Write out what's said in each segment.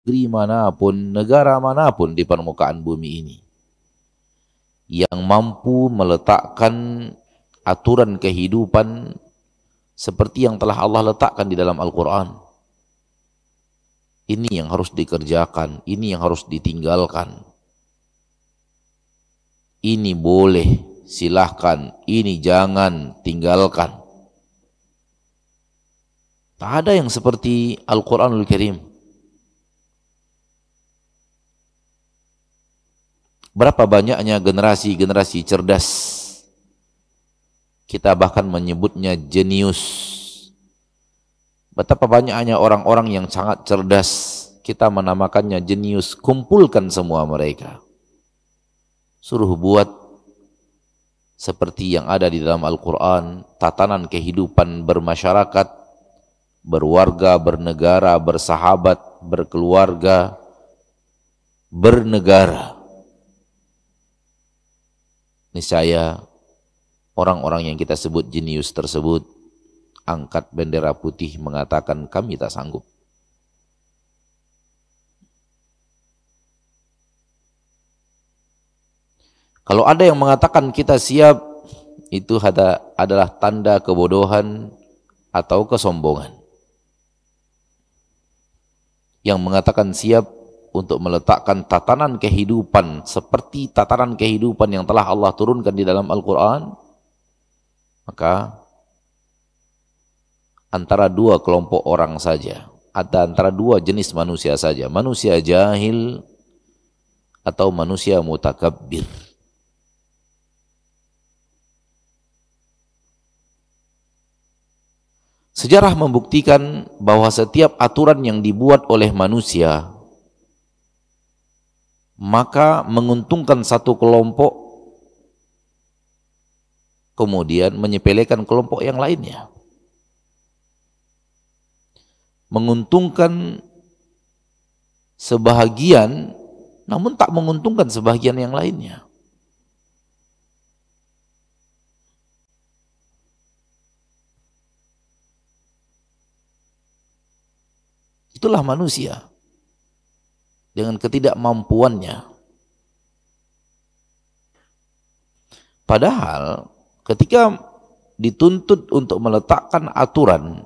negeri manapun, negara manapun di permukaan bumi ini yang mampu meletakkan aturan kehidupan seperti yang telah Allah letakkan di dalam Al-Quran. Ini yang harus dikerjakan, ini yang harus ditinggalkan. Ini boleh, silahkan, ini jangan, tinggalkan. Tak ada yang seperti Al-Quranul Karim. Berapa banyaknya generasi-generasi cerdas. Kita bahkan menyebutnya jenius. Betapa banyaknya orang-orang yang sangat cerdas. Kita menamakannya jenius. Kumpulkan semua mereka. Suruh buat seperti yang ada di dalam Al-Quran. Tatanan kehidupan bermasyarakat, berwarga, bernegara, bersahabat, berkeluarga, bernegara. Niscaya orang-orang yang kita sebut jenius tersebut angkat bendera putih mengatakan kami tak sanggup. Kalau ada yang mengatakan kita siap, itu adalah tanda kebodohan atau kesombongan. Yang mengatakan siap untuk meletakkan tatanan kehidupan seperti tatanan kehidupan yang telah Allah turunkan di dalam Al-Quran, maka antara dua kelompok orang saja, ada antara dua jenis manusia saja, manusia jahil atau manusia mutakabbir. Sejarah membuktikan bahwa setiap aturan yang dibuat oleh manusia maka menguntungkan satu kelompok, kemudian menyepelekan kelompok yang lainnya. Menguntungkan sebahagian, namun tak menguntungkan sebahagian yang lainnya. Itulah manusia dengan ketidakmampuannya. Padahal ketika dituntut untuk meletakkan aturan,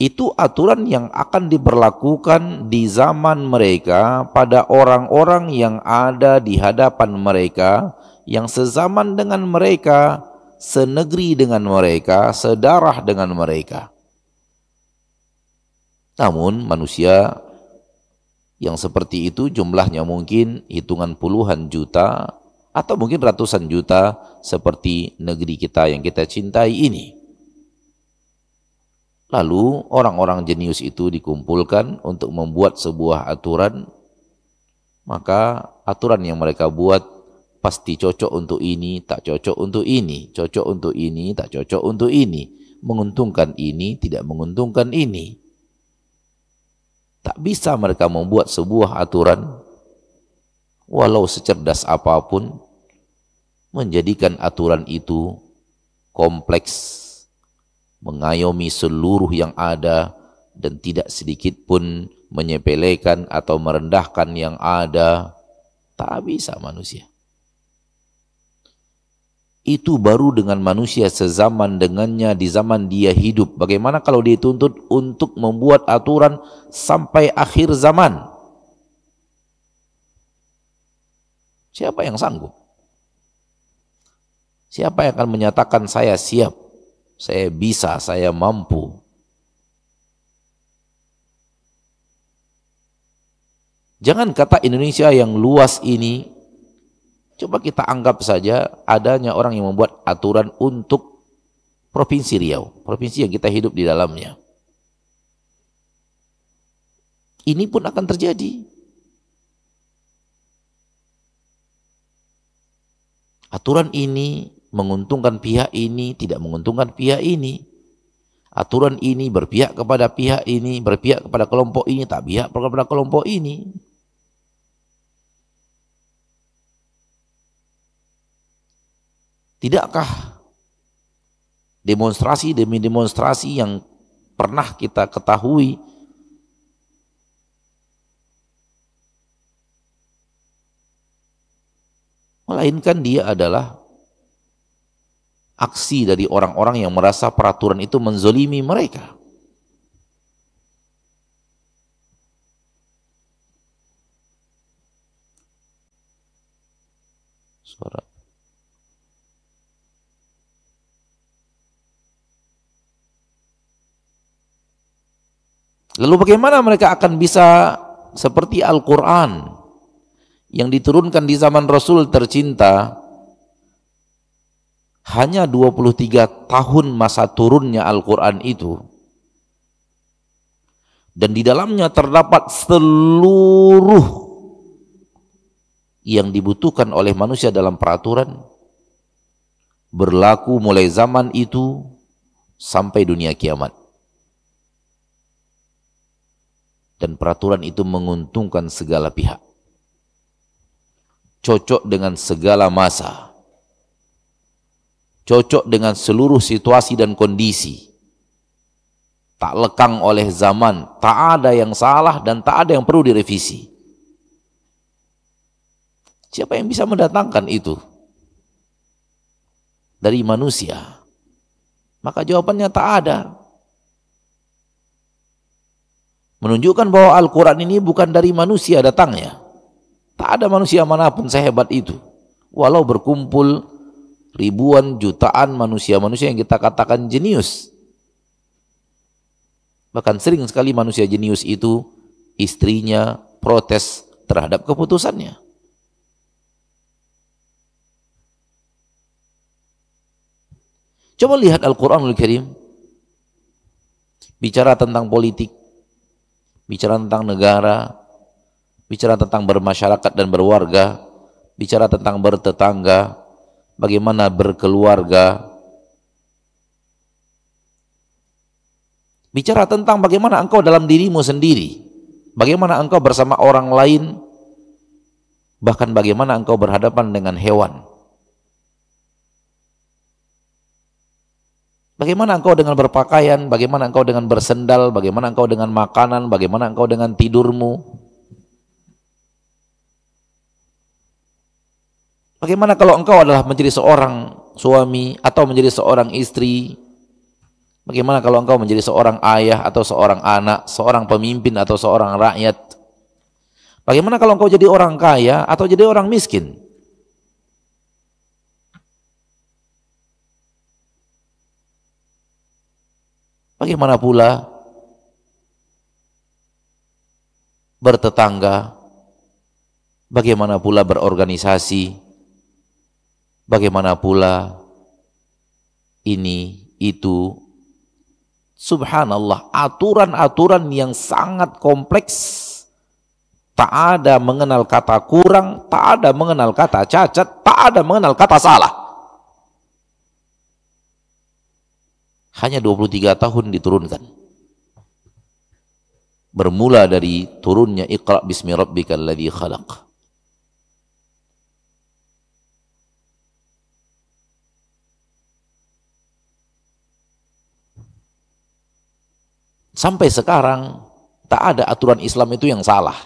itu aturan yang akan diberlakukan di zaman mereka pada orang-orang yang ada di hadapan mereka, yang sezaman dengan mereka, senegeri dengan mereka, sedarah dengan mereka. Namun manusia yang seperti itu jumlahnya mungkin hitungan puluhan juta atau mungkin ratusan juta seperti negeri kita yang kita cintai ini. Lalu orang-orang jenius itu dikumpulkan untuk membuat sebuah aturan, maka aturan yang mereka buat pasti cocok untuk ini, tak cocok untuk ini, cocok untuk ini, tak cocok untuk ini, menguntungkan ini, tidak menguntungkan ini. Tak bisa mereka membuat sebuah aturan, walau secerdas apapun, menjadikan aturan itu kompleks, mengayomi seluruh yang ada, dan tidak sedikit pun menyepelekan atau merendahkan yang ada. Tak bisa manusia. Itu baru dengan manusia sezaman dengannya di zaman dia hidup. Bagaimana kalau dituntut untuk membuat aturan sampai akhir zaman? Siapa yang sanggup? Siapa yang akan menyatakan saya siap, saya bisa, saya mampu? Jangan kata Indonesia yang luas ini, coba kita anggap saja adanya orang yang membuat aturan untuk Provinsi Riau, provinsi yang kita hidup di dalamnya. Ini pun akan terjadi. Aturan ini menguntungkan pihak ini, tidak menguntungkan pihak ini. Aturan ini berpihak kepada pihak ini, berpihak kepada kelompok ini, tak pihak kepada kelompok ini. Tidakkah demonstrasi demi demonstrasi yang pernah kita ketahui melainkan dia adalah aksi dari orang-orang yang merasa peraturan itu menzolimi mereka. Suara. Lalu bagaimana mereka akan bisa seperti Al-Quran yang diturunkan di zaman Rasul tercinta, hanya 23 tahun masa turunnya Al-Quran itu, dan di dalamnya terdapat seluruh yang dibutuhkan oleh manusia dalam peraturan, berlaku mulai zaman itu sampai dunia kiamat. Dan peraturan itu menguntungkan segala pihak, cocok dengan segala masa, cocok dengan seluruh situasi dan kondisi, tak lekang oleh zaman, tak ada yang salah dan tak ada yang perlu direvisi. Siapa yang bisa mendatangkan itu dari manusia? Maka jawabannya tak ada. Menunjukkan bahwa Al-Quran ini bukan dari manusia datangnya. Tak ada manusia manapun sehebat itu. Walau berkumpul ribuan jutaan manusia-manusia yang kita katakan jenius. Bahkan sering sekali manusia jenius itu istrinya protes terhadap keputusannya. Coba lihat Al-Quranul Karim, bicara tentang politik, bicara tentang negara, bicara tentang bermasyarakat dan berwarga, bicara tentang bertetangga, bagaimana berkeluarga, bicara tentang bagaimana engkau dalam dirimu sendiri, bagaimana engkau bersama orang lain, bahkan bagaimana engkau berhadapan dengan hewan. Bagaimana engkau dengan berpakaian, bagaimana engkau dengan bersendal, bagaimana engkau dengan makanan, bagaimana engkau dengan tidurmu. Bagaimana kalau engkau adalah menjadi seorang suami atau menjadi seorang istri? Bagaimana kalau engkau menjadi seorang ayah atau seorang anak, seorang pemimpin atau seorang rakyat? Bagaimana kalau engkau jadi orang kaya atau jadi orang miskin? Bagaimana pula bertetangga? Bagaimana pula berorganisasi? Bagaimana pula ini, itu? Subhanallah, aturan-aturan yang sangat kompleks. Tak ada mengenal kata kurang, tak ada mengenal kata cacat, tak ada mengenal kata salah. Hanya 23 tahun diturunkan. Bermula dari turunnya Iqra bismi rabbikal ladzi khalaq. Sampai sekarang tak ada aturan Islam itu yang salah.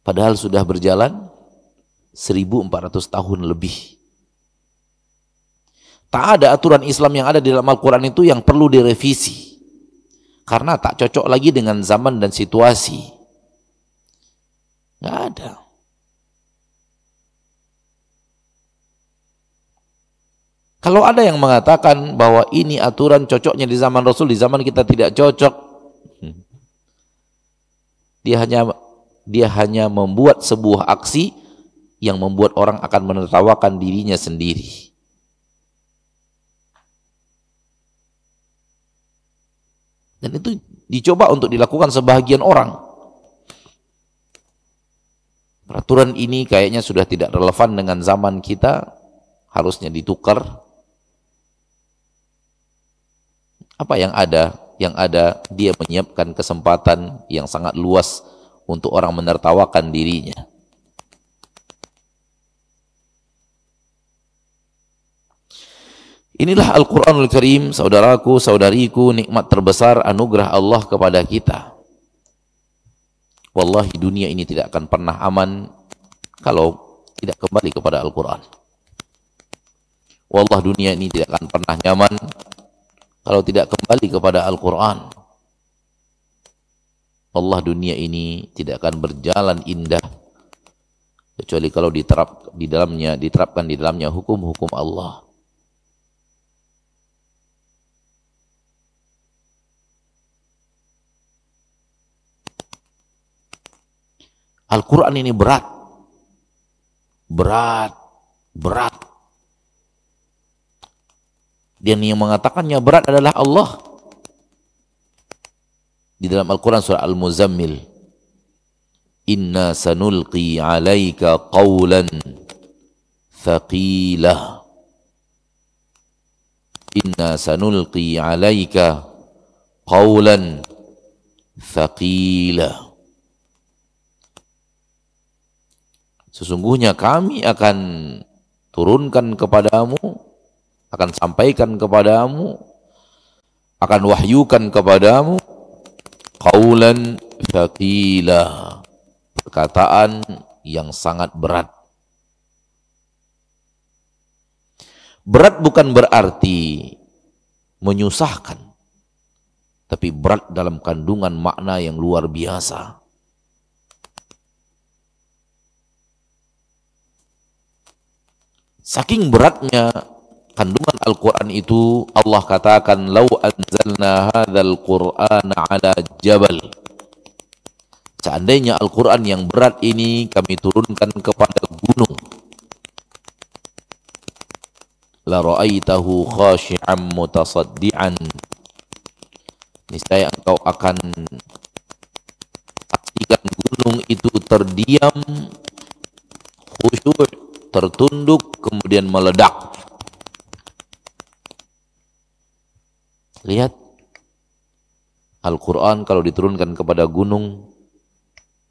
Padahal sudah berjalan 1400 tahun lebih. Tak ada aturan Islam yang ada di dalam Al-Quran itu yang perlu direvisi, karena tak cocok lagi dengan zaman dan situasi. Nggak ada. Kalau ada yang mengatakan bahwa ini aturan cocoknya di zaman Rasul, di zaman kita tidak cocok, dia hanya membuat sebuah aksi yang membuat orang akan menertawakan dirinya sendiri. Dan itu dicoba untuk dilakukan sebahagian orang. Peraturan ini kayaknya sudah tidak relevan dengan zaman kita, harusnya ditukar. Apa yang ada? Yang ada dia menyiapkan kesempatan yang sangat luas untuk orang menertawakan dirinya. Inilah Al-Quranul Karim, saudaraku, saudariku, nikmat terbesar anugerah Allah kepada kita. Wallahi dunia ini tidak akan pernah aman kalau tidak kembali kepada Al-Quran. Wallah dunia ini tidak akan pernah nyaman kalau tidak kembali kepada Al-Quran. Allah dunia ini tidak akan berjalan indah kecuali kalau diterapkan di dalamnya hukum-hukum Allah. Al-Quran ini berat. Dan yang mengatakannya berat adalah Allah. Di dalam Al-Quran surah Al-Muzammil, inna sanulqi alaika qawlan thaqila. Inna sanulqi alaika qawlan thaqila. Sesungguhnya kami akan turunkan kepadamu, akan sampaikan kepadamu, akan wahyukan kepadamu qaulan thaqila, perkataan yang sangat berat. Berat bukan berarti menyusahkan, tapi berat dalam kandungan makna yang luar biasa. Saking beratnya kandungan Al-Quran itu, Allah katakan, "Lau anzalna hadzal Qur'ana 'ala jabal." Seandainya Al-Quran yang berat ini kami turunkan kepada gunung, la ra'aitahu khashi'an mutasaddian. Niscaya engkau akan saksikan gunung itu terdiam, khusyuk, tertunduk, kemudian meledak. Lihat, Al-Quran kalau diturunkan kepada gunung,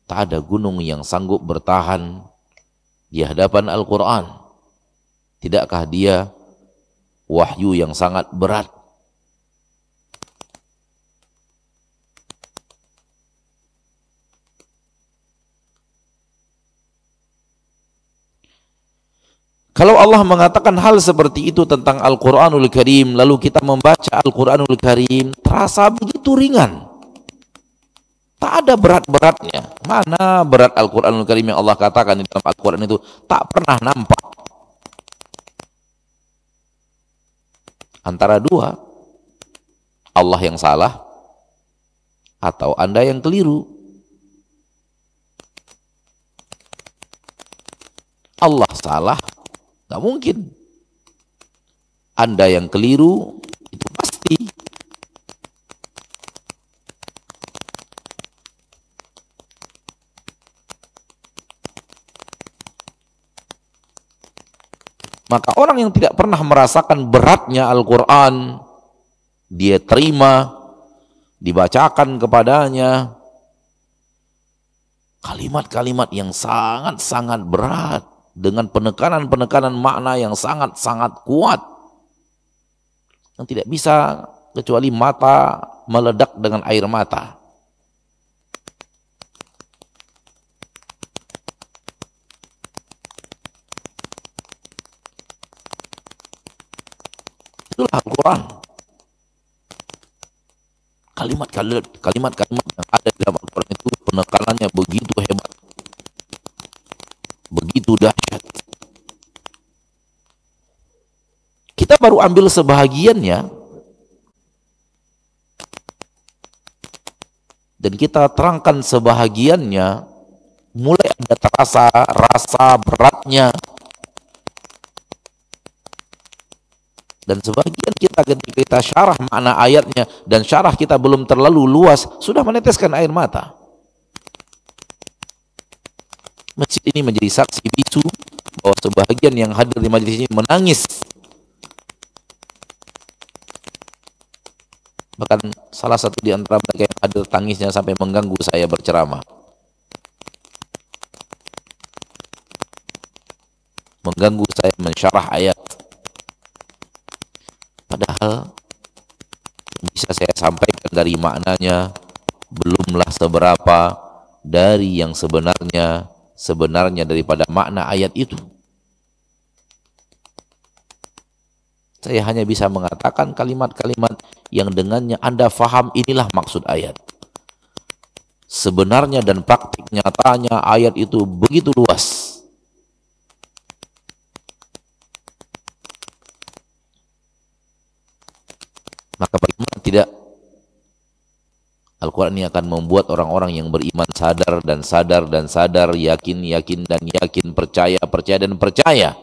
tak ada gunung yang sanggup bertahan di hadapan Al-Quran. Tidakkah dia wahyu yang sangat berat? Kalau Allah mengatakan hal seperti itu tentang Al-Quranul Karim, lalu kita membaca Al-Quranul Karim, terasa begitu ringan. Tak ada berat-beratnya. Mana berat Al-Quranul Karim yang Allah katakan di dalam Al-Quran itu tak pernah nampak. Antara dua, Allah yang salah atau Anda yang keliru. Allah salah, nggak mungkin. Anda yang keliru, itu pasti. Maka orang yang tidak pernah merasakan beratnya Al-Quran, dia terima, dibacakan kepadanya kalimat-kalimat yang sangat-sangat berat, dengan penekanan-penekanan makna yang sangat-sangat kuat, yang tidak bisa kecuali mata meledak dengan air mata. Itulah Al-Quran. Kalimat-kalimat yang ada di dalam Al-Quran itu penekanannya begitu hebat, begitu dahsyat. Kita baru ambil sebahagiannya dan kita terangkan sebahagiannya, mulai ada terasa rasa beratnya. Dan sebagian kita ketika kita syarah makna ayatnya dan syarah kita belum terlalu luas, sudah meneteskan air mata. Masjid ini menjadi saksi bisu bahwa sebahagian yang hadir di majelis ini menangis. Bahkan salah satu di antara mereka yang hadir tangisnya sampai mengganggu saya berceramah. Mengganggu saya mensyarah ayat. Padahal bisa saya sampaikan dari maknanya belumlah seberapa, dari yang sebenarnya daripada makna ayat itu. Saya hanya bisa mengatakan kalimat-kalimat yang dengannya Anda faham inilah maksud ayat. Sebenarnya dan praktik nyatanya ayat itu begitu luas. Maka bagaimana tidak Al-Quran ini akan membuat orang-orang yang beriman sadar dan sadar dan sadar, yakin, yakin dan yakin, percaya, percaya dan percaya.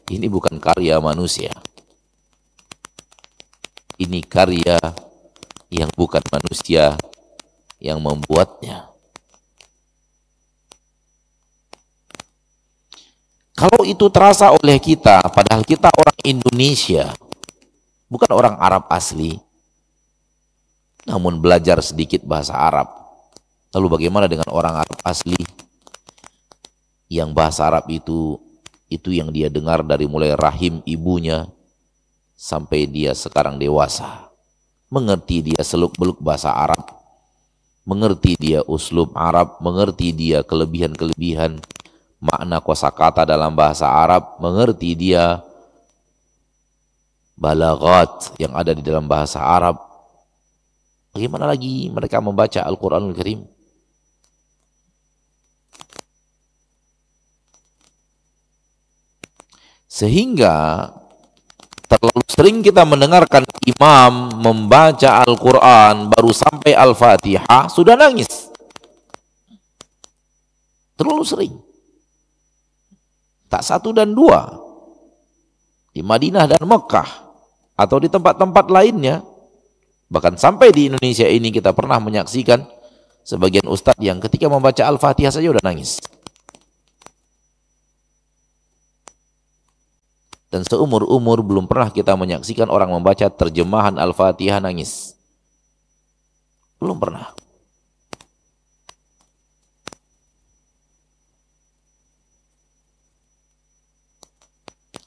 Ini bukan karya manusia. Ini karya yang bukan manusia yang membuatnya. Kalau itu terasa oleh kita, padahal kita orang Indonesia, bukan orang Arab asli, namun belajar sedikit bahasa Arab. Lalu bagaimana dengan orang Arab asli yang bahasa Arab itu yang dia dengar dari mulai rahim ibunya sampai dia sekarang dewasa. Mengerti dia seluk-beluk bahasa Arab, mengerti dia uslub Arab, mengerti dia kelebihan-kelebihan makna kosakata dalam bahasa Arab, mengerti dia balaghat yang ada di dalam bahasa Arab. Bagaimana lagi mereka membaca Al-Quranul Karim? Sehingga terlalu sering kita mendengarkan imam membaca Al-Quran baru sampai Al-Fatihah sudah nangis. Terlalu sering. Tak satu dan dua. Di Madinah dan Mekah atau di tempat-tempat lainnya. Bahkan sampai di Indonesia ini kita pernah menyaksikan sebagian ustadz yang ketika membaca Al-Fatihah saja udah nangis. Dan seumur-umur belum pernah kita menyaksikan orang membaca terjemahan Al-Fatihah nangis. Belum pernah.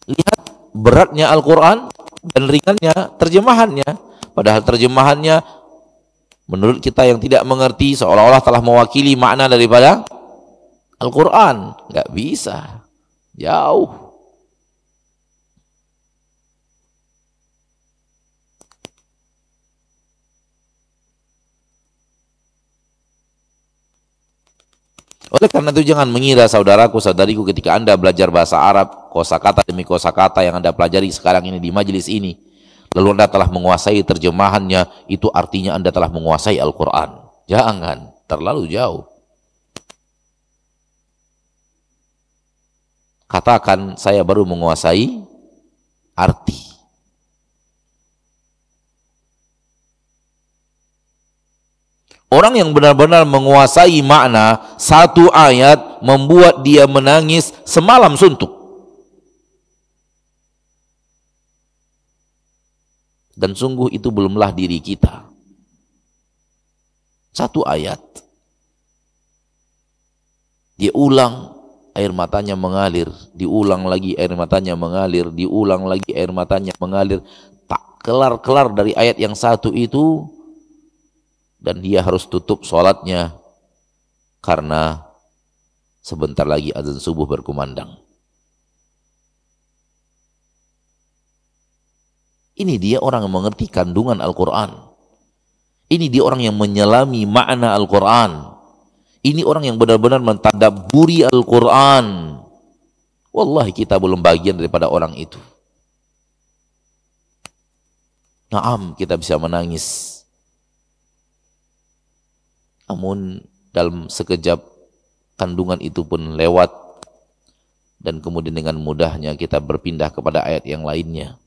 Lihat beratnya Al-Quran dan ringannya terjemahannya. Padahal terjemahannya menurut kita yang tidak mengerti seolah-olah telah mewakili makna daripada Al-Quran. Nggak bisa. Jauh. Oleh karena itu jangan mengira saudaraku, saudariku ketika Anda belajar bahasa Arab, kosakata demi kosakata yang Anda pelajari sekarang ini di majelis ini, lalu Anda telah menguasai terjemahannya, itu artinya Anda telah menguasai Al-Quran. Jangan, terlalu jauh. Katakan saya baru menguasai arti. Orang yang benar-benar menguasai makna satu ayat membuat dia menangis semalam suntuk. Dan sungguh itu belumlah diri kita. Satu ayat. Dia ulang, air matanya mengalir. Diulang lagi, air matanya mengalir. Diulang lagi, air matanya mengalir. Tak kelar-kelar dari ayat yang satu itu. Dan dia harus tutup sholatnya karena sebentar lagi azan subuh berkumandang. Ini dia orang yang mengerti kandungan Al-Quran. Ini dia orang yang menyelami makna Al-Quran. Ini orang yang benar-benar mentadabburi Al-Quran. Wallahi kita belum bagian daripada orang itu. Naam, kita bisa menangis. Namun dalam sekejap kandungan itu pun lewat dan kemudian dengan mudahnya kita berpindah kepada ayat yang lainnya.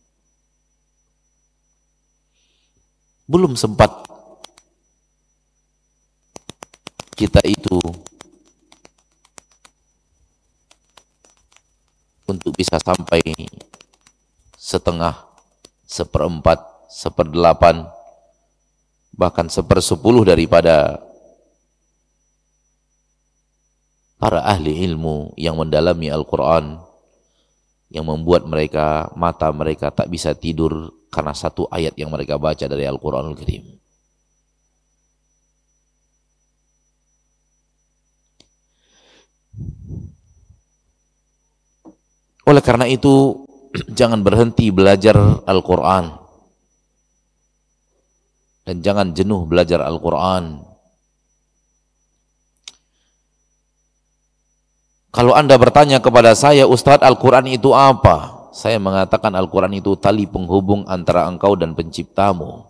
Belum sempat kita itu untuk bisa sampai setengah, seperempat, seperdelapan, bahkan sepersepuluh daripada para ahli ilmu yang mendalami Al-Quran, yang membuat mereka, mata mereka tak bisa tidur karena satu ayat yang mereka baca dari Al-Quranul Karim. Oleh karena itu, jangan berhenti belajar Al-Quran. Dan jangan jenuh belajar Al-Quran. Kalau Anda bertanya kepada saya, Ustadz, Al-Quran itu apa? Saya mengatakan Al-Quran itu tali penghubung antara engkau dan penciptamu.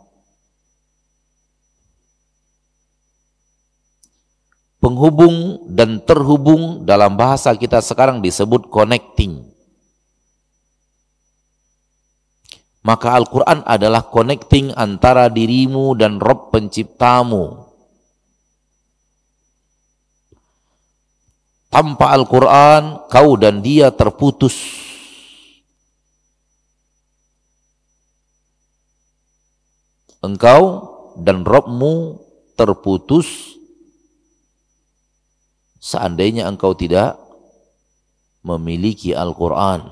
Penghubung dan terhubung dalam bahasa kita sekarang disebut connecting. Maka Al-Quran adalah connecting antara dirimu dan Rabb penciptamu. Tanpa Al-Quran, kau dan dia terputus. Engkau dan Rabbmu terputus seandainya engkau tidak memiliki Al-Quran,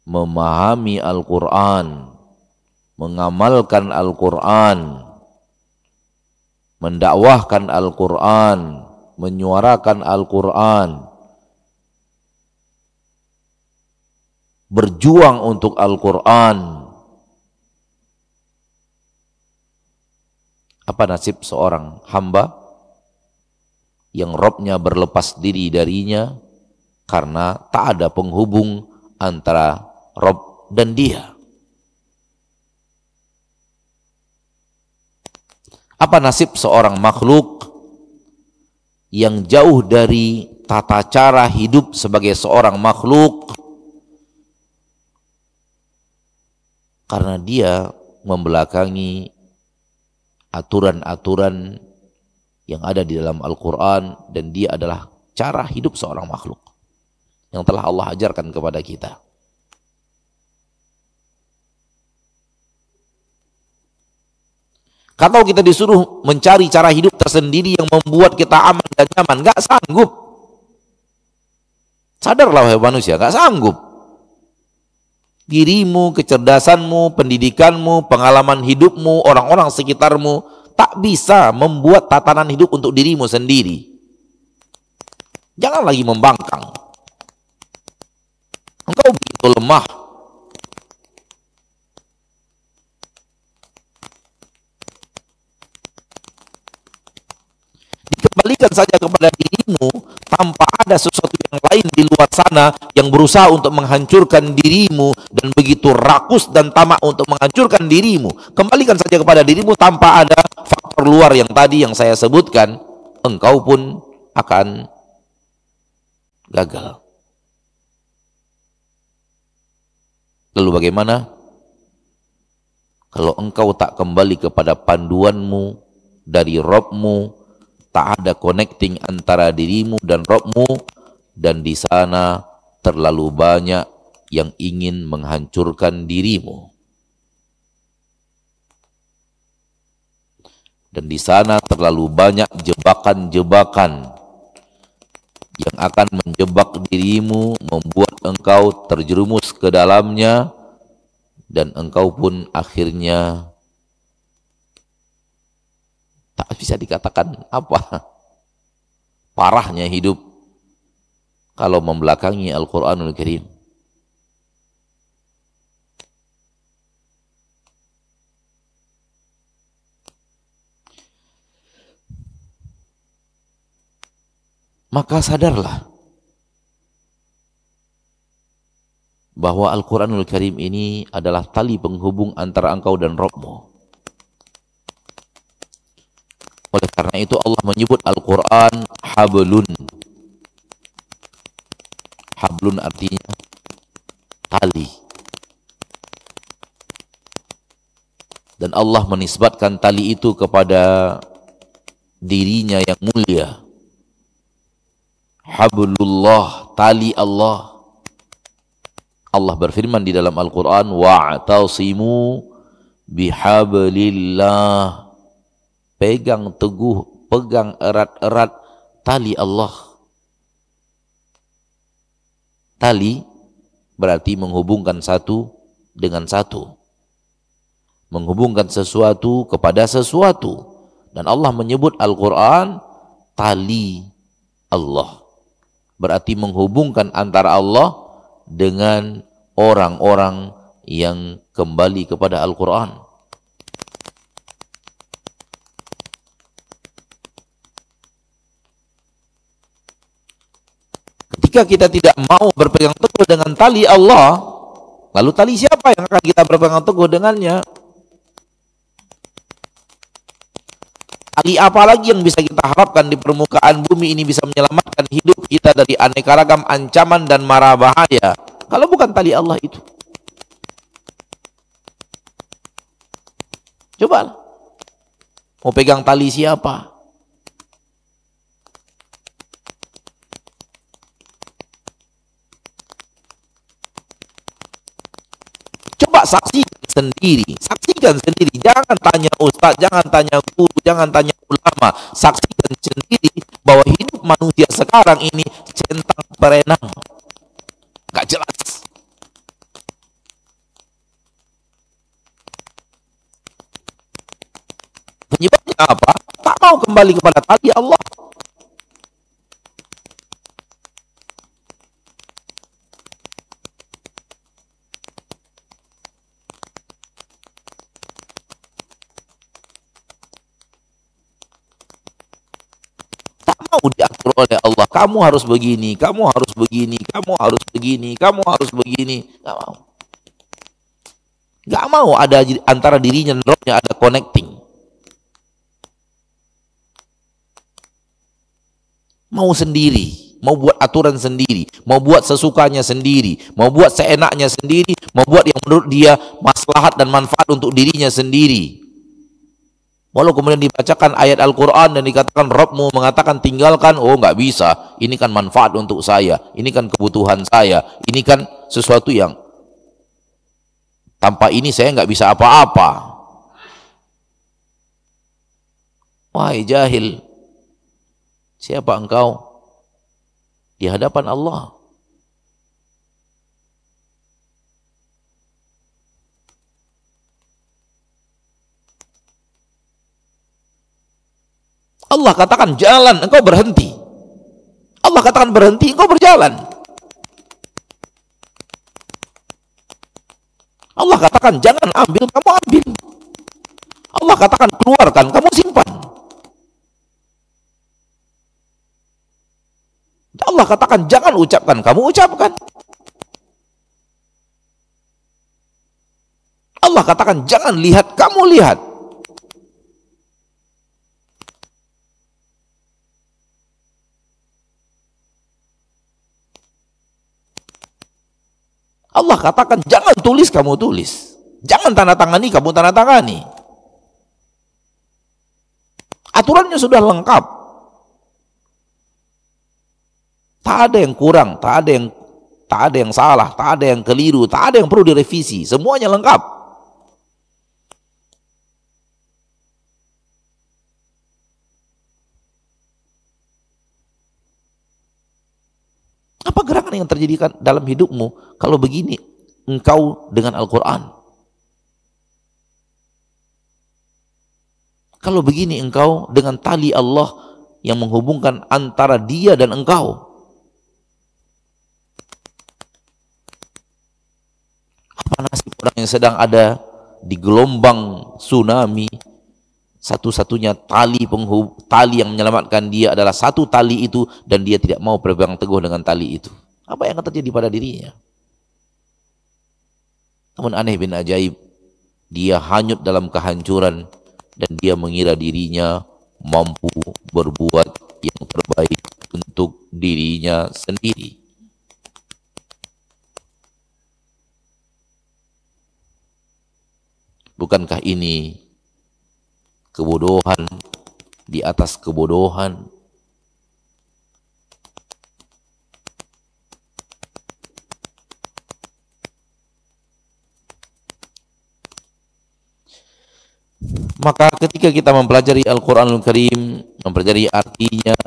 memahami Al-Quran, mengamalkan Al-Quran, mendakwahkan Al-Quran, menyuarakan Al-Quran, berjuang untuk Al-Quran. Apa nasib seorang hamba yang Rabbnya berlepas diri darinya karena tak ada penghubung antara Rabb dan dia? Apa nasib seorang makhluk yang jauh dari tata cara hidup sebagai seorang makhluk karena dia membelakangi aturan-aturan yang ada di dalam Al-Quran, dan dia adalah cara hidup seorang makhluk yang telah Allah ajarkan kepada kita. Kalau kita disuruh mencari cara hidup tersendiri yang membuat kita aman dan nyaman, gak sanggup. Sadarlah wahai manusia, gak sanggup. Dirimu, kecerdasanmu, pendidikanmu, pengalaman hidupmu, orang-orang sekitarmu tak bisa membuat tatanan hidup untuk dirimu sendiri. Jangan lagi membangkang. Engkau begitu lemah. Dikembalikan saja kepada dirimu tanpa ada sesuatu yang lain di luar sana yang berusaha untuk menghancurkan dirimu dan begitu rakus dan tamak untuk menghancurkan dirimu. Kembalikan saja kepada dirimu tanpa ada faktor luar yang tadi yang saya sebutkan, engkau pun akan gagal. Lalu bagaimana kalau engkau tak kembali kepada panduanmu dari Rabbmu, tak ada connecting antara dirimu dan Rabbmu, dan di sana terlalu banyak yang ingin menghancurkan dirimu. Dan di sana terlalu banyak jebakan-jebakan yang akan menjebak dirimu, membuat engkau terjerumus ke dalamnya, dan engkau pun akhirnya tak bisa dikatakan apa parahnya hidup kalau membelakangi Al-Quranul Karim. Maka sadarlah bahwa Al-Quranul Karim ini adalah tali penghubung antara engkau dan Rabbmu. Oleh karena itu Allah menyebut Al-Quran hablun. Hablun artinya tali. Dan Allah menisbatkan tali itu kepada dirinya yang mulia. Hablullah, tali Allah. Allah berfirman di dalam Al-Quran, wa'tasimu bihablillah. Pegang teguh, pegang erat-erat tali Allah. Tali berarti menghubungkan satu dengan satu. Menghubungkan sesuatu kepada sesuatu. Dan Allah menyebut Al-Quran tali Allah. Berarti menghubungkan antara Allah dengan orang-orang yang kembali kepada Al-Quran. Ketika kita tidak mau berpegang teguh dengan tali Allah, lalu tali siapa yang akan kita berpegang teguh dengannya? Tali apa lagi yang bisa kita harapkan di permukaan bumi ini bisa menyelamatkan hidup kita dari aneka ragam ancaman dan mara bahaya, kalau bukan tali Allah itu? Coba, mau pegang tali siapa? Coba saksikan sendiri. Jangan tanya ustaz, jangan tanya guru, jangan tanya ulama. Saksikan sendiri bahwa hidup manusia sekarang ini centang perenang, gak jelas. Penyebabnya apa? Tak mau kembali kepada tali Allah. Mau diatur oleh Allah, kamu harus begini, kamu harus begini, kamu harus begini, kamu harus begini. Gak mau. Gak mau ada antara dirinya dan rohnya ada connecting. Mau sendiri, mau buat aturan sendiri, mau buat sesukanya sendiri, mau buat seenaknya sendiri, mau buat yang menurut dia maslahat dan manfaat untuk dirinya sendiri. Walau kemudian dibacakan ayat Al-Quran dan dikatakan Rabbmu mengatakan tinggalkan, oh nggak bisa, ini kan manfaat untuk saya, ini kan kebutuhan saya, ini kan sesuatu yang tanpa ini saya nggak bisa apa-apa. Wahai jahil, siapa engkau di hadapan Allah? Allah katakan jalan, engkau berhenti. Allah katakan berhenti, engkau berjalan. Allah katakan jangan ambil, kamu ambil. Allah katakan keluarkan, kamu simpan. Allah katakan jangan ucapkan, kamu ucapkan. Allah katakan jangan lihat, kamu lihat. Allah katakan jangan tulis, kamu tulis. Jangan tanda tangani, kamu tanda tangani. Aturannya sudah lengkap. Tak ada yang kurang, tak ada yang salah, tak ada yang keliru, tak ada yang perlu direvisi. Semuanya lengkap. Apa gerakan yang terjadi dalam hidupmu kalau begini engkau dengan Al-Quran? Kalau begini engkau dengan tali Allah yang menghubungkan antara dia dan engkau? Apa nasib orang yang sedang ada di gelombang tsunami? Satu-satunya tali yang menyelamatkan dia adalah satu tali itu, dan dia tidak mau berpegang teguh dengan tali itu. Apa yang akan terjadi pada dirinya? Namun aneh bin ajaib, dia hanyut dalam kehancuran dan dia mengira dirinya mampu berbuat yang terbaik untuk dirinya sendiri. Bukankah ini kebodohan di atas kebodohan? Maka ketika kita mempelajari Al-Quranul Karim, mempelajari artinya,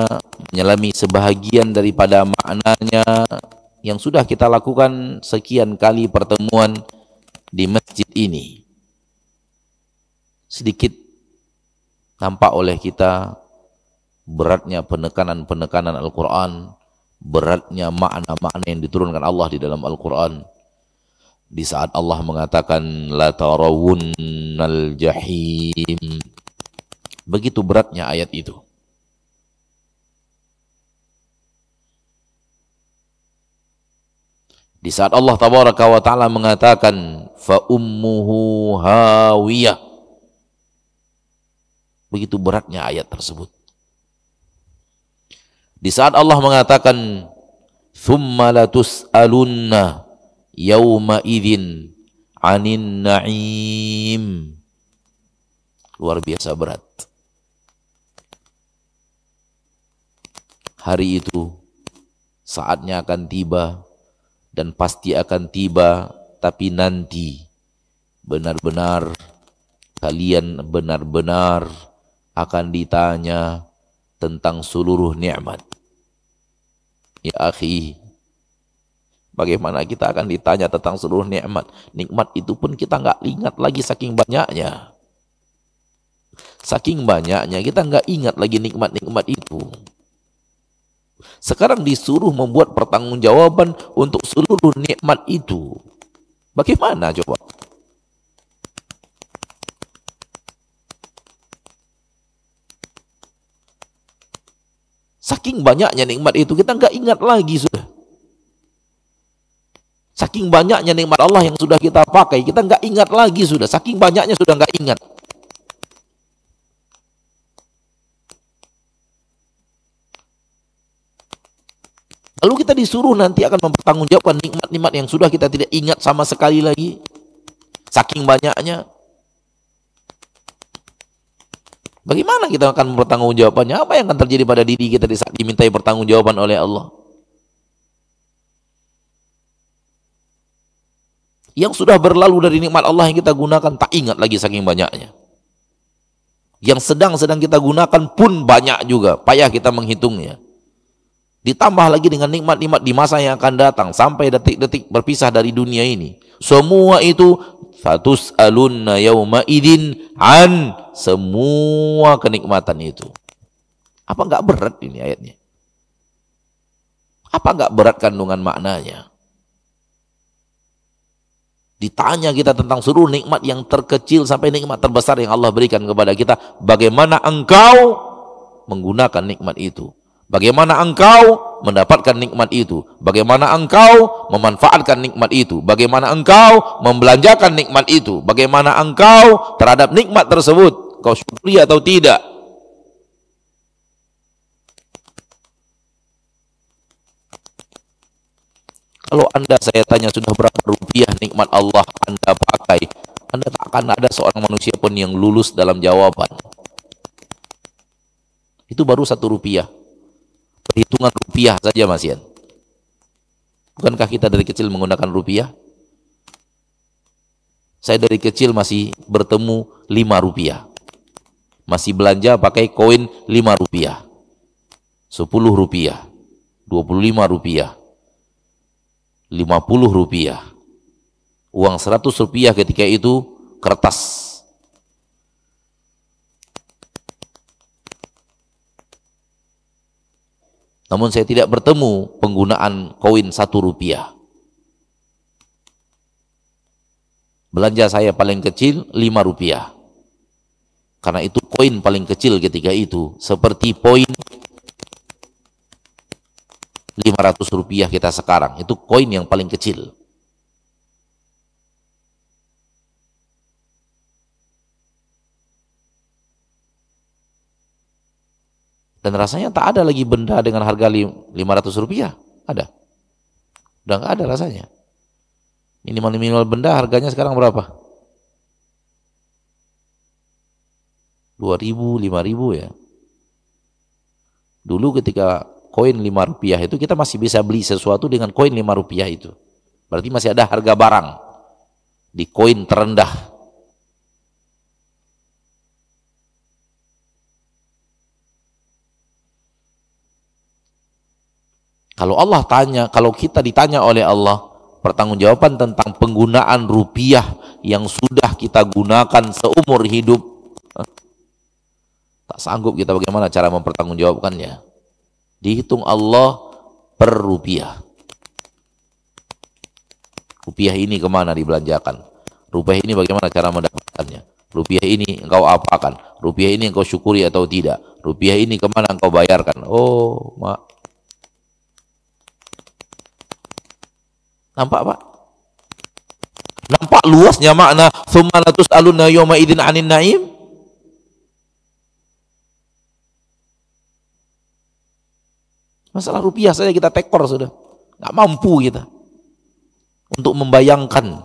menyelami sebahagian daripada maknanya yang sudah kita lakukan sekian kali pertemuan di masjid ini, sedikit nampak oleh kita beratnya penekanan-penekanan Al-Quran beratnya makna-makna yang diturunkan Allah di dalam Al-Quran. Di saat Allah mengatakan la tarawunnal jahim, begitu beratnya ayat itu. Di saat Allah tabaraka wa ta'ala mengatakan fa ummuhu hawiyah, begitu beratnya ayat tersebut. Di saat Allah mengatakan thumma latus'alunna yawma idzin 'anin na'im, luar biasa berat. Hari itu saatnya akan tiba dan pasti akan tiba, tapi nanti benar-benar kalian benar-benar akan ditanya tentang seluruh nikmat. Ya akhi, bagaimana kita akan ditanya tentang seluruh nikmat? Nikmat itu pun kita nggak ingat lagi saking banyaknya. Saking banyaknya kita nggak ingat lagi nikmat-nikmat itu. Sekarang disuruh membuat pertanggungjawaban untuk seluruh nikmat itu. Bagaimana coba? Saking banyaknya nikmat itu kita nggak ingat lagi sudah. Saking banyaknya nikmat Allah yang sudah kita pakai, kita nggak ingat lagi sudah. Saking banyaknya sudah nggak ingat. Lalu kita disuruh nanti akan mempertanggungjawabkan nikmat-nikmat yang sudah kita tidak ingat sama sekali lagi. Saking banyaknya. Bagaimana kita akan mempertanggungjawabkannya? Apa yang akan terjadi pada diri kita di saat dimintai pertanggungjawaban oleh Allah? Yang sudah berlalu dari nikmat Allah yang kita gunakan tak ingat lagi saking banyaknya. Yang sedang kita gunakan pun banyak juga, payah kita menghitungnya. Ditambah lagi dengan nikmat-nikmat di masa yang akan datang sampai detik-detik berpisah dari dunia ini. Semua itu fatus'alunna yauma idzin an, semua kenikmatan itu. Apa enggak berat ini ayatnya? Apa enggak berat kandungan maknanya? Ditanya kita tentang seluruh nikmat yang terkecil sampai nikmat terbesar yang Allah berikan kepada kita. Bagaimana engkau menggunakan nikmat itu? Bagaimana engkau mendapatkan nikmat itu? Bagaimana engkau memanfaatkan nikmat itu? Bagaimana engkau membelanjakan nikmat itu? Bagaimana engkau terhadap nikmat tersebut? Kau syukuri atau tidak? Kalau Anda, saya tanya, sudah berapa rupiah nikmat Allah Anda pakai, Anda tak akan ada seorang manusia pun yang lulus dalam jawaban. Itu baru 1 rupiah. Perhitungan rupiah saja, Mas Ian. Bukankah kita dari kecil menggunakan rupiah? Saya dari kecil masih bertemu 5 rupiah. Masih belanja pakai koin 5 rupiah. 10 rupiah. 25 rupiah. 50 rupiah. Uang 100 rupiah ketika itu kertas. Namun saya tidak bertemu penggunaan koin 1 rupiah. Belanja saya paling kecil 5 rupiah. Karena itu koin paling kecil ketika itu. Seperti poin 500 rupiah kita sekarang. Itu koin yang paling kecil. Dan rasanya tak ada lagi benda dengan harga 500 rupiah. Ada? Udah nggak ada rasanya. Minimal benda harganya sekarang berapa? 2.000, 5.000 ya. Dulu ketika koin 5 rupiah itu kita masih bisa beli sesuatu dengan koin 5 rupiah itu. Berarti masih ada harga barang di koin terendah. Kalau Allah tanya, kalau kita ditanya oleh Allah pertanggungjawaban tentang penggunaan rupiah yang sudah kita gunakan seumur hidup, tak sanggup kita bagaimana cara mempertanggungjawabkannya. Dihitung Allah per rupiah. Rupiah ini kemana dibelanjakan? Rupiah ini bagaimana cara mendapatkannya? Rupiah ini engkau apakan? Rupiah ini engkau syukuri atau tidak? Rupiah ini kemana engkau bayarkan? Oh, nampak Pak? Nampak luasnya makna tsumma latus'alunna yawma idzin 'anin na'im? Masalah rupiah saja kita tekor sudah. Nggak mampu kita untuk membayangkan.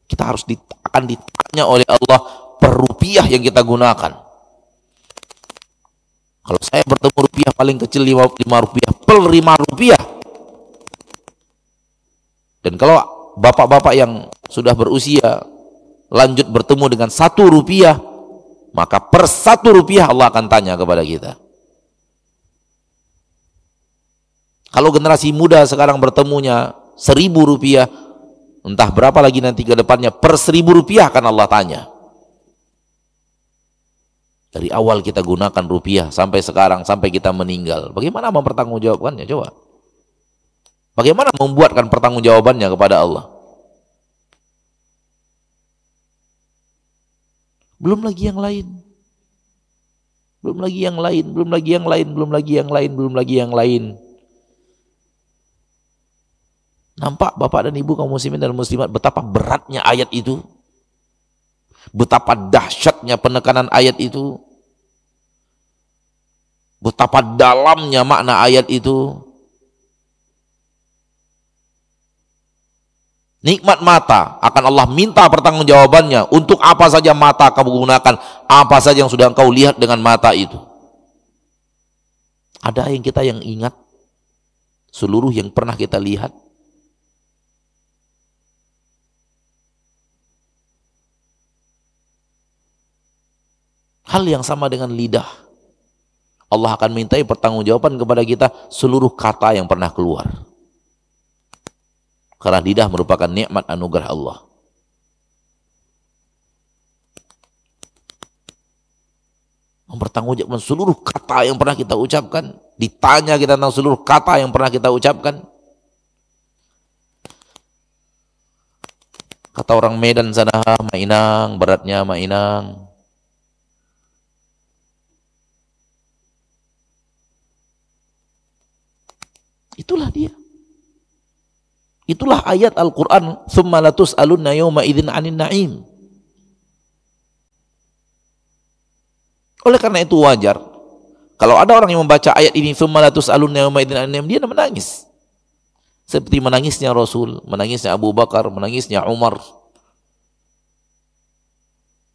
Kita harus akan ditanya oleh Allah per rupiah yang kita gunakan. Kalau saya bertemu rupiah paling kecil 5 rupiah per 5 rupiah. Dan kalau bapak-bapak yang sudah berusia lanjut bertemu dengan 1 rupiah, maka per 1 rupiah Allah akan tanya kepada kita. Kalau generasi muda sekarang bertemunya 1.000 rupiah, entah berapa lagi nanti ke depannya, per 1.000 rupiah akan Allah tanya. Dari awal kita gunakan rupiah sampai sekarang, sampai kita meninggal, bagaimana mempertanggungjawabkannya? Coba. Bagaimana membuatkan pertanggungjawabannya kepada Allah? Belum lagi yang lain. Belum lagi yang lain, belum lagi yang lain, belum lagi yang lain, belum lagi yang lain. Nampak Bapak dan Ibu kaum muslimin dan muslimat betapa beratnya ayat itu? Betapa dahsyatnya penekanan ayat itu? Betapa dalamnya makna ayat itu? Nikmat mata akan Allah minta pertanggungjawabannya. Untuk apa saja mata kamu gunakan, apa saja yang sudah engkau lihat dengan mata itu. Ada yang kita yang ingat seluruh yang pernah kita lihat? Hal yang sama dengan lidah. Allah akan mintai pertanggungjawaban kepada kita seluruh kata yang pernah keluar. Karena lidah merupakan nikmat anugerah Allah. Mempertanggungjawabkan seluruh kata yang pernah kita ucapkan. Ditanya kita tentang seluruh kata yang pernah kita ucapkan. Kata orang Medan sana, mainang, beratnya mainang. Itulah dia. Itulah ayat Al-Quran. Tsumma latus'alunna yawma idzin 'anin na'im. Oleh karena itu wajar kalau ada orang yang membaca ayat ini tsumma latus'alunna yawma idzin 'anin na'im, dia menangis. Seperti menangisnya Rasul, menangisnya Abu Bakar, menangisnya Umar.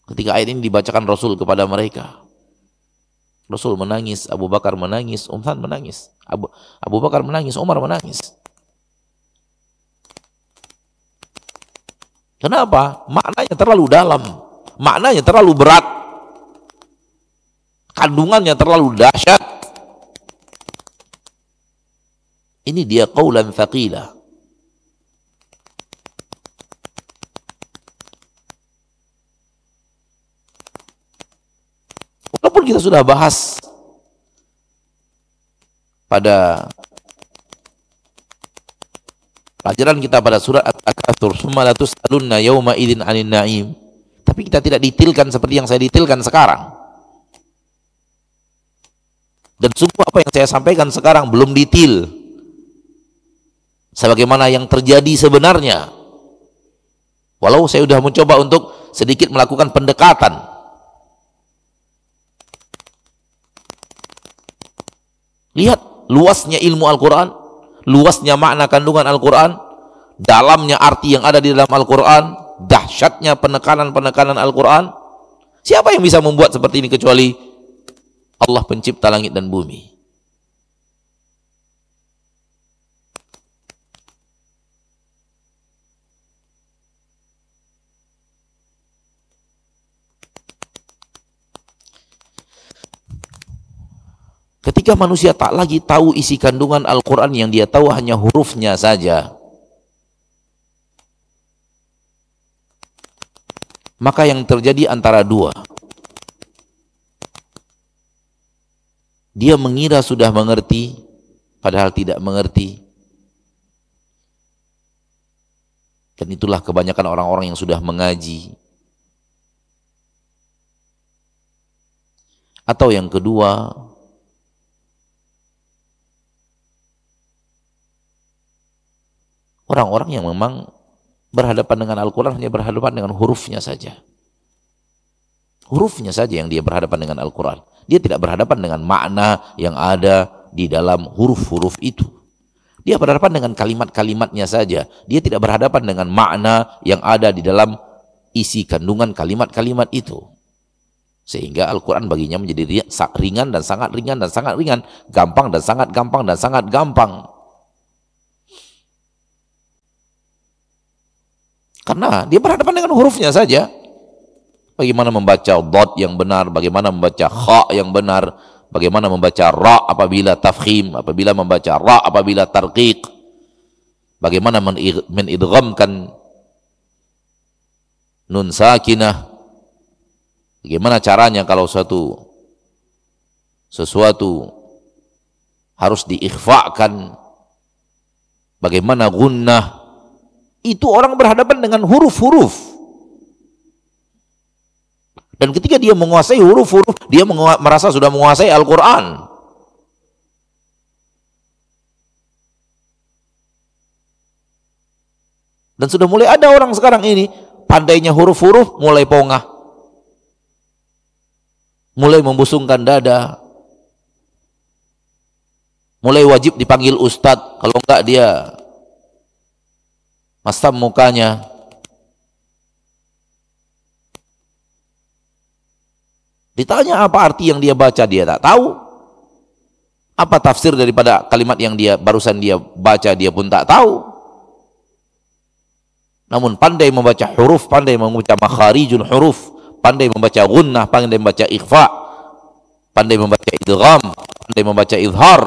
Ketika ayat ini dibacakan Rasul kepada mereka, Rasul menangis, Abu Bakar menangis, Umar menangis. Abu Bakar menangis, Umar menangis. Kenapa? Maknanya terlalu dalam, maknanya terlalu berat, kandungannya terlalu dahsyat. Ini dia qaulan thaqila. Walaupun kita sudah bahas pada pelajaran kita pada surat At-Takatsur, tsumma latus'alunna yauma idzin 'anin na'im, tapi kita tidak detailkan seperti yang saya detailkan sekarang. Dan sungguh apa yang saya sampaikan sekarang belum detail sebagaimana yang terjadi sebenarnya. Walau saya sudah mencoba untuk sedikit melakukan pendekatan. Lihat luasnya ilmu Al-Quran, luasnya makna kandungan Al-Quran, dalamnya arti yang ada di dalam Al-Quran, dahsyatnya penekanan-penekanan Al-Quran. Siapa yang bisa membuat seperti ini kecuali Allah pencipta langit dan bumi? Ketika manusia tak lagi tahu isi kandungan Al-Quran, yang dia tahu hanya hurufnya saja, maka yang terjadi antara dua. Dia mengira sudah mengerti, padahal tidak mengerti. Dan itulah kebanyakan orang-orang yang sudah mengaji. Atau yang kedua, orang-orang yang memang berhadapan dengan Al-Quran hanya berhadapan dengan hurufnya saja. Hurufnya saja yang dia berhadapan dengan Al-Quran. Dia tidak berhadapan dengan makna yang ada di dalam huruf-huruf itu. Dia berhadapan dengan kalimat-kalimatnya saja. Dia tidak berhadapan dengan makna yang ada di dalam isi kandungan kalimat-kalimat itu. Sehingga Al-Quran baginya menjadi ringan dan sangat ringan dan sangat ringan. Gampang dan sangat gampang dan sangat gampang. Karena dia berhadapan dengan hurufnya saja. Bagaimana membaca dot yang benar, bagaimana membaca kha yang benar, bagaimana membaca ra apabila tafkhim, apabila membaca ra apabila tarqiq, bagaimana menidghamkan nun sakinah, bagaimana caranya kalau sesuatu harus diikhfa'kan, bagaimana gunnah. Itu orang berhadapan dengan huruf-huruf. Dan ketika dia menguasai huruf-huruf, dia merasa sudah menguasai Al-Quran. Dan sudah mulai ada orang sekarang ini, pandainya huruf-huruf, mulai pongah. Mulai membusungkan dada. Mulai wajib dipanggil ustadz, kalau enggak dia masam mukanya. Ditanya apa arti yang dia baca, dia tak tahu. Apa tafsir daripada kalimat yang barusan dia baca, dia pun tak tahu. Namun pandai membaca huruf, pandai membaca makharijul huruf, pandai membaca gunnah, pandai membaca ikhfa, pandai membaca idgham, pandai membaca izhar,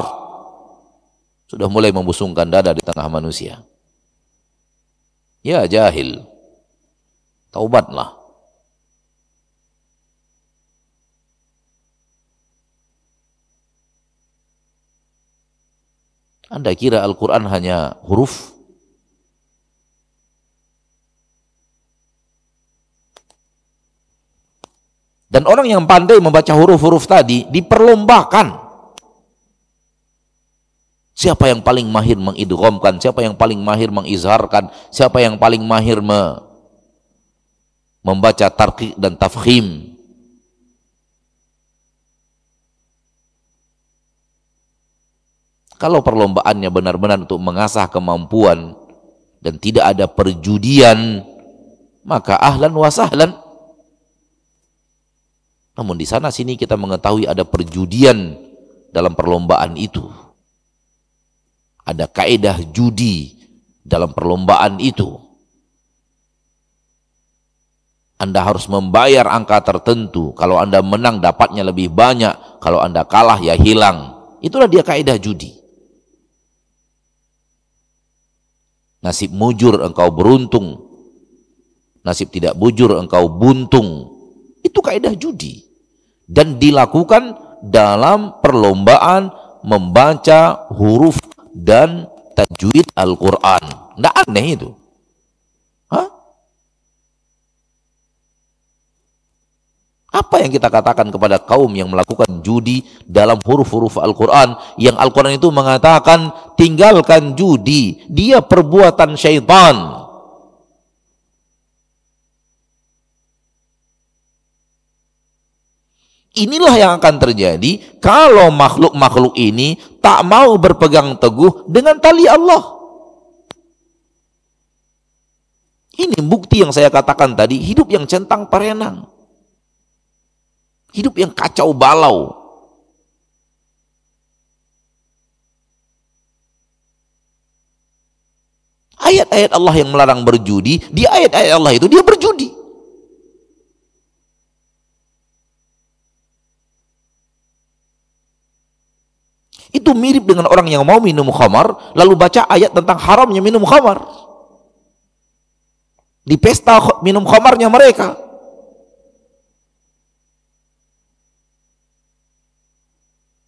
sudah mulai membusungkan dada di tengah manusia. Ya jahil, taubatlah. Anda kira Al-Quran hanya huruf? Dan orang yang pandai membaca huruf-huruf tadi diperlombakan. Siapa yang paling mahir mengidghamkan, siapa yang paling mahir mengizharkan, siapa yang paling mahir membaca tarqiq dan tafkhim. Kalau perlombaannya benar-benar untuk mengasah kemampuan dan tidak ada perjudian, maka ahlan wa sahlan. Namun di sana sini kita mengetahui ada perjudian dalam perlombaan itu. Ada kaedah judi dalam perlombaan itu. Anda harus membayar angka tertentu. Kalau Anda menang dapatnya lebih banyak, kalau Anda kalah ya hilang. Itulah dia kaedah judi. Nasib mujur engkau beruntung, nasib tidak bujur engkau buntung. Itu kaedah judi. Dan dilakukan dalam perlombaan membaca huruf dan tajwid Al-Quran. Nggak aneh itu. Hah? Apa yang kita katakan kepada kaum yang melakukan judi dalam huruf-huruf Al-Quran, yang Al-Quran itu mengatakan tinggalkan judi, dia perbuatan syaitan. Inilah yang akan terjadi kalau makhluk-makhluk ini tak mau berpegang teguh dengan tali Allah. Ini bukti yang saya katakan tadi, hidup yang centang perenang. Hidup yang kacau balau. Ayat-ayat Allah yang melarang berjudi, di ayat-ayat Allah itu dia berjudi. Itu mirip dengan orang yang mau minum khamar, lalu baca ayat tentang haramnya minum khamar. Di pesta minum khamarnya mereka.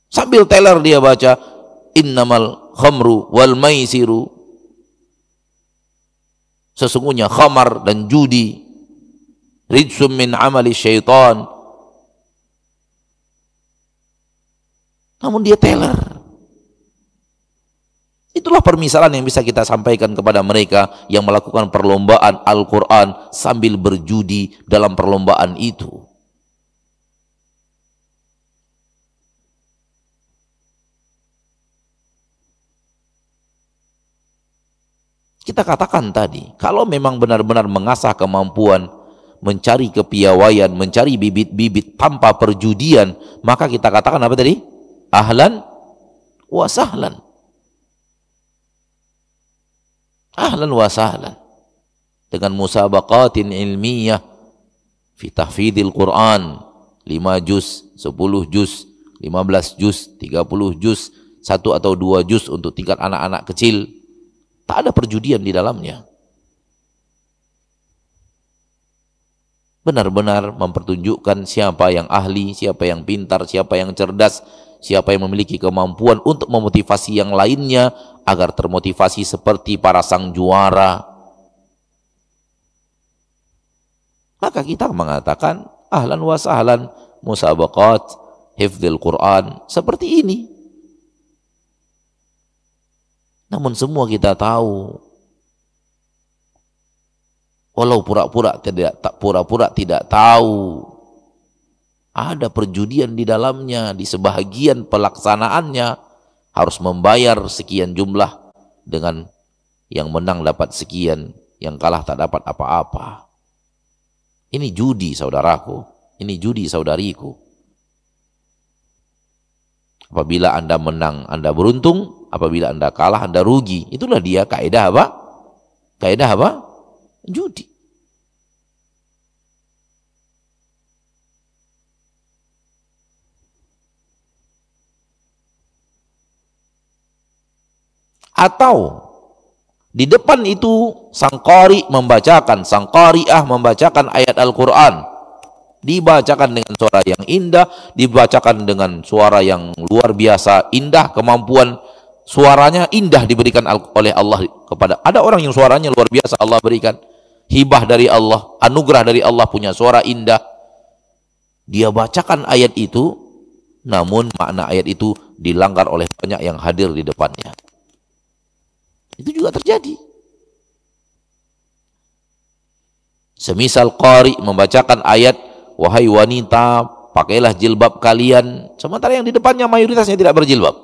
Sambil teler dia baca, innamal khamru wal maisiru, sesungguhnya khamar dan judi, rijsum min amali syaitan. Namun dia teler. Itulah permisalan yang bisa kita sampaikan kepada mereka yang melakukan perlombaan Al-Quran sambil berjudi dalam perlombaan itu. Kita katakan tadi, kalau memang benar-benar mengasah kemampuan, mencari kepiawaian, mencari bibit-bibit tanpa perjudian, maka kita katakan apa tadi? Ahlan wa sahlan. Ahlan wa sahlan. Dengan musabaqatin ilmiyah fi tahfidil Quran, 5 juz, 10 juz, 15 juz, 30 juz, 1 atau 2 juz untuk tingkat anak-anak kecil. Tak ada perjudian di dalamnya. Benar-benar mempertunjukkan siapa yang ahli, siapa yang pintar, siapa yang cerdas, siapa yang memiliki kemampuan untuk memotivasi yang lainnya agar termotivasi seperti para sang juara. Maka kita mengatakan ahlan wa sahlan musabaqat hifdzil Quran seperti ini. Namun semua kita tahu, walau pura-pura tidak tahu, ada perjudian di dalamnya. Di sebahagian pelaksanaannya harus membayar sekian jumlah, dengan yang menang dapat sekian, yang kalah tak dapat apa-apa. Ini judi, saudaraku. Ini judi, saudariku. Apabila Anda menang, Anda beruntung. Apabila Anda kalah, Anda rugi. Itulah dia kaidah apa? Kaidah apa? Judi. Atau di depan itu sang qari membacakan, sang qari'ah membacakan ayat Al-Quran, dibacakan dengan suara yang indah, dibacakan dengan suara yang luar biasa indah, kemampuan suaranya indah diberikan oleh Allah kepada. Ada orang yang suaranya luar biasa Allah berikan, hibah dari Allah, anugerah dari Allah, punya suara indah. Dia bacakan ayat itu, namun makna ayat itu dilanggar oleh banyak yang hadir di depannya. Itu juga terjadi. Semisal qari membacakan ayat, wahai wanita, pakailah jilbab kalian, sementara yang di depannya mayoritasnya tidak berjilbab.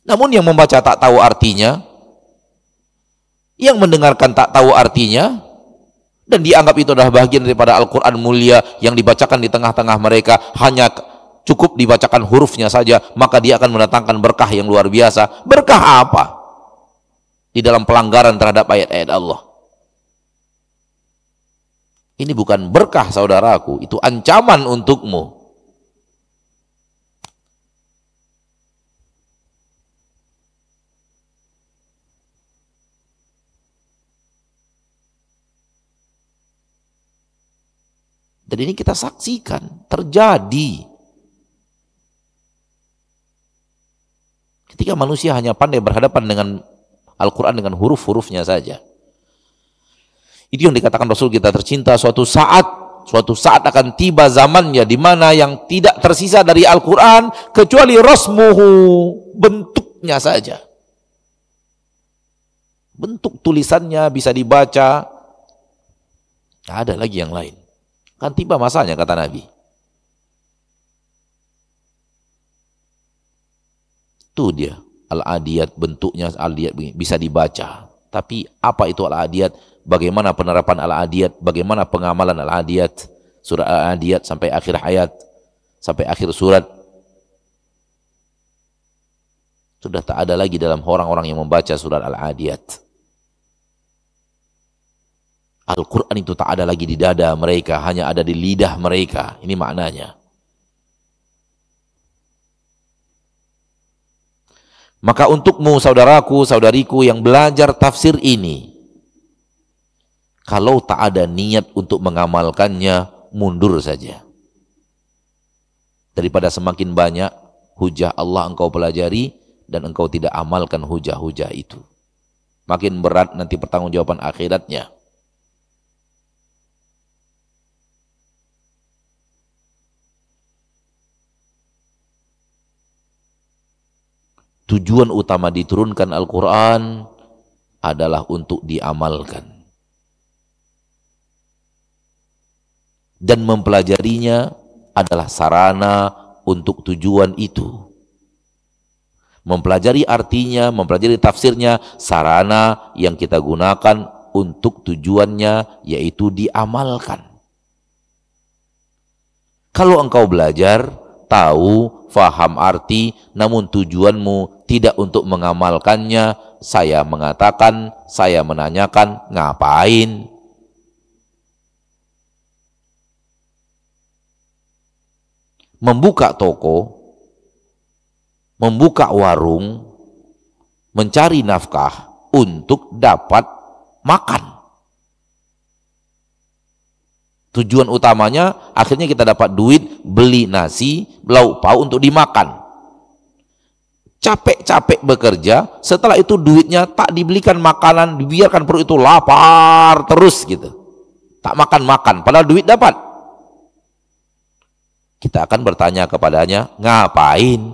Namun yang membaca tak tahu artinya, yang mendengarkan tak tahu artinya, dan dianggap itu adalah bagian daripada Al-Quran mulia yang dibacakan di tengah-tengah mereka, hanya cukup dibacakan hurufnya saja, maka dia akan mendatangkan berkah yang luar biasa. Berkah apa? Di dalam pelanggaran terhadap ayat-ayat Allah. Ini bukan berkah, saudaraku, itu ancaman untukmu. Dan ini kita saksikan terjadi. Ketika manusia hanya pandai berhadapan dengan Al-Quran dengan huruf-hurufnya saja. Itu yang dikatakan Rasul kita tercinta, suatu saat akan tiba zamannya di mana yang tidak tersisa dari Al-Quran kecuali rasmuhu, bentuknya saja. Bentuk tulisannya bisa dibaca, tidak ada lagi yang lain. Kan tiba masanya, kata Nabi. Itu dia Al-Adiyat, bentuknya Al-Adiyat bisa dibaca. Tapi apa itu Al-Adiyat? Bagaimana penerapan Al-Adiyat? Bagaimana pengamalan Al-Adiyat? Surah Al-Adiyat sampai akhir ayat, sampai akhir surat. Sudah tak ada lagi dalam orang-orang yang membaca surat Al-Adiyat. Al-Quran itu tak ada lagi di dada mereka, hanya ada di lidah mereka. Ini maknanya. Maka untukmu, saudaraku, saudariku yang belajar tafsir ini, Kalau tak ada niat untuk mengamalkannya, mundur saja. Daripada semakin banyak hujah Allah engkau pelajari dan engkau tidak amalkan hujah-hujah itu. Makin berat nanti pertanggungjawaban akhiratnya. Tujuan utama diturunkan Al-Quran adalah untuk diamalkan. Dan mempelajarinya adalah sarana untuk tujuan itu. Mempelajari artinya, mempelajari tafsirnya, sarana yang kita gunakan untuk tujuannya, yaitu diamalkan. Kalau engkau belajar, tahu, faham arti, namun tujuanmu tidak untuk mengamalkannya, saya mengatakan, saya menanyakan, ngapain? Membuka toko, membuka warung, mencari nafkah untuk dapat makan. Tujuan utamanya akhirnya kita dapat duit, beli nasi, lauk pauk untuk dimakan. Capek-capek bekerja, setelah itu duitnya tak dibelikan makanan, dibiarkan perut itu lapar terus gitu. Tak makan-makan, padahal duit dapat. Kita akan bertanya kepadanya, ngapain?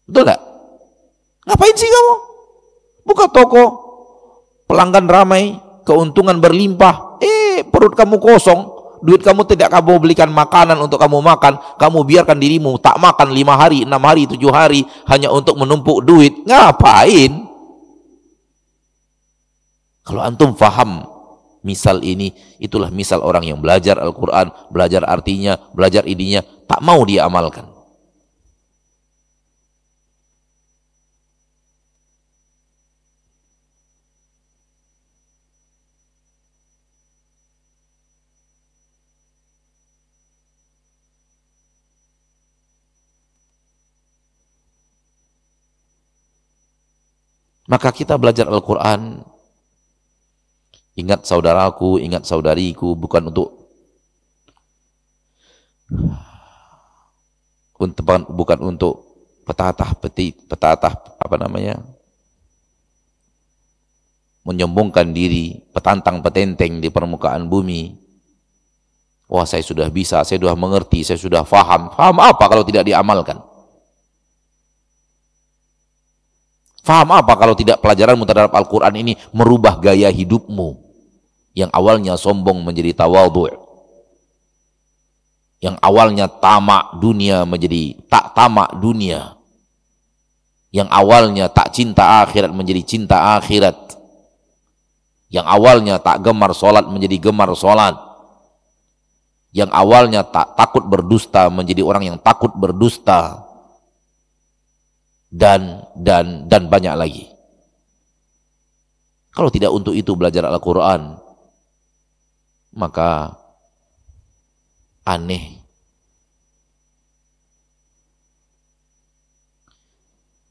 Betul gak? Ngapain sih kamu? Buka toko, pelanggan ramai, keuntungan berlimpah, perut kamu kosong, duit kamu tidak kamu belikan makanan untuk kamu makan, kamu biarkan dirimu tak makan 5 hari, 6 hari, 7 hari, hanya untuk menumpuk duit, ngapain? Kalau antum faham misal ini, itulah misal orang yang belajar Al-Quran, belajar artinya, belajar idenya, tak mau dia amalkan. Maka kita belajar Al-Quran, ingat saudaraku, ingat saudariku, bukan untuk petatah menyombongkan diri, petantang petenteng di permukaan bumi. Wah, saya sudah bisa, saya sudah mengerti, saya sudah faham. Faham apa kalau tidak diamalkan? Faham apa kalau tidak pelajaranmu terhadap Al-Quran ini merubah gaya hidupmu? Yang awalnya sombong menjadi tawadhu'. Yang awalnya tamak dunia menjadi tak tamak dunia. Yang awalnya tak cinta akhirat menjadi cinta akhirat. Yang awalnya tak gemar sholat menjadi gemar sholat. Yang awalnya tak takut berdusta menjadi orang yang takut berdusta. Dan banyak lagi. Kalau tidak untuk itu belajar Al-Quran, maka aneh.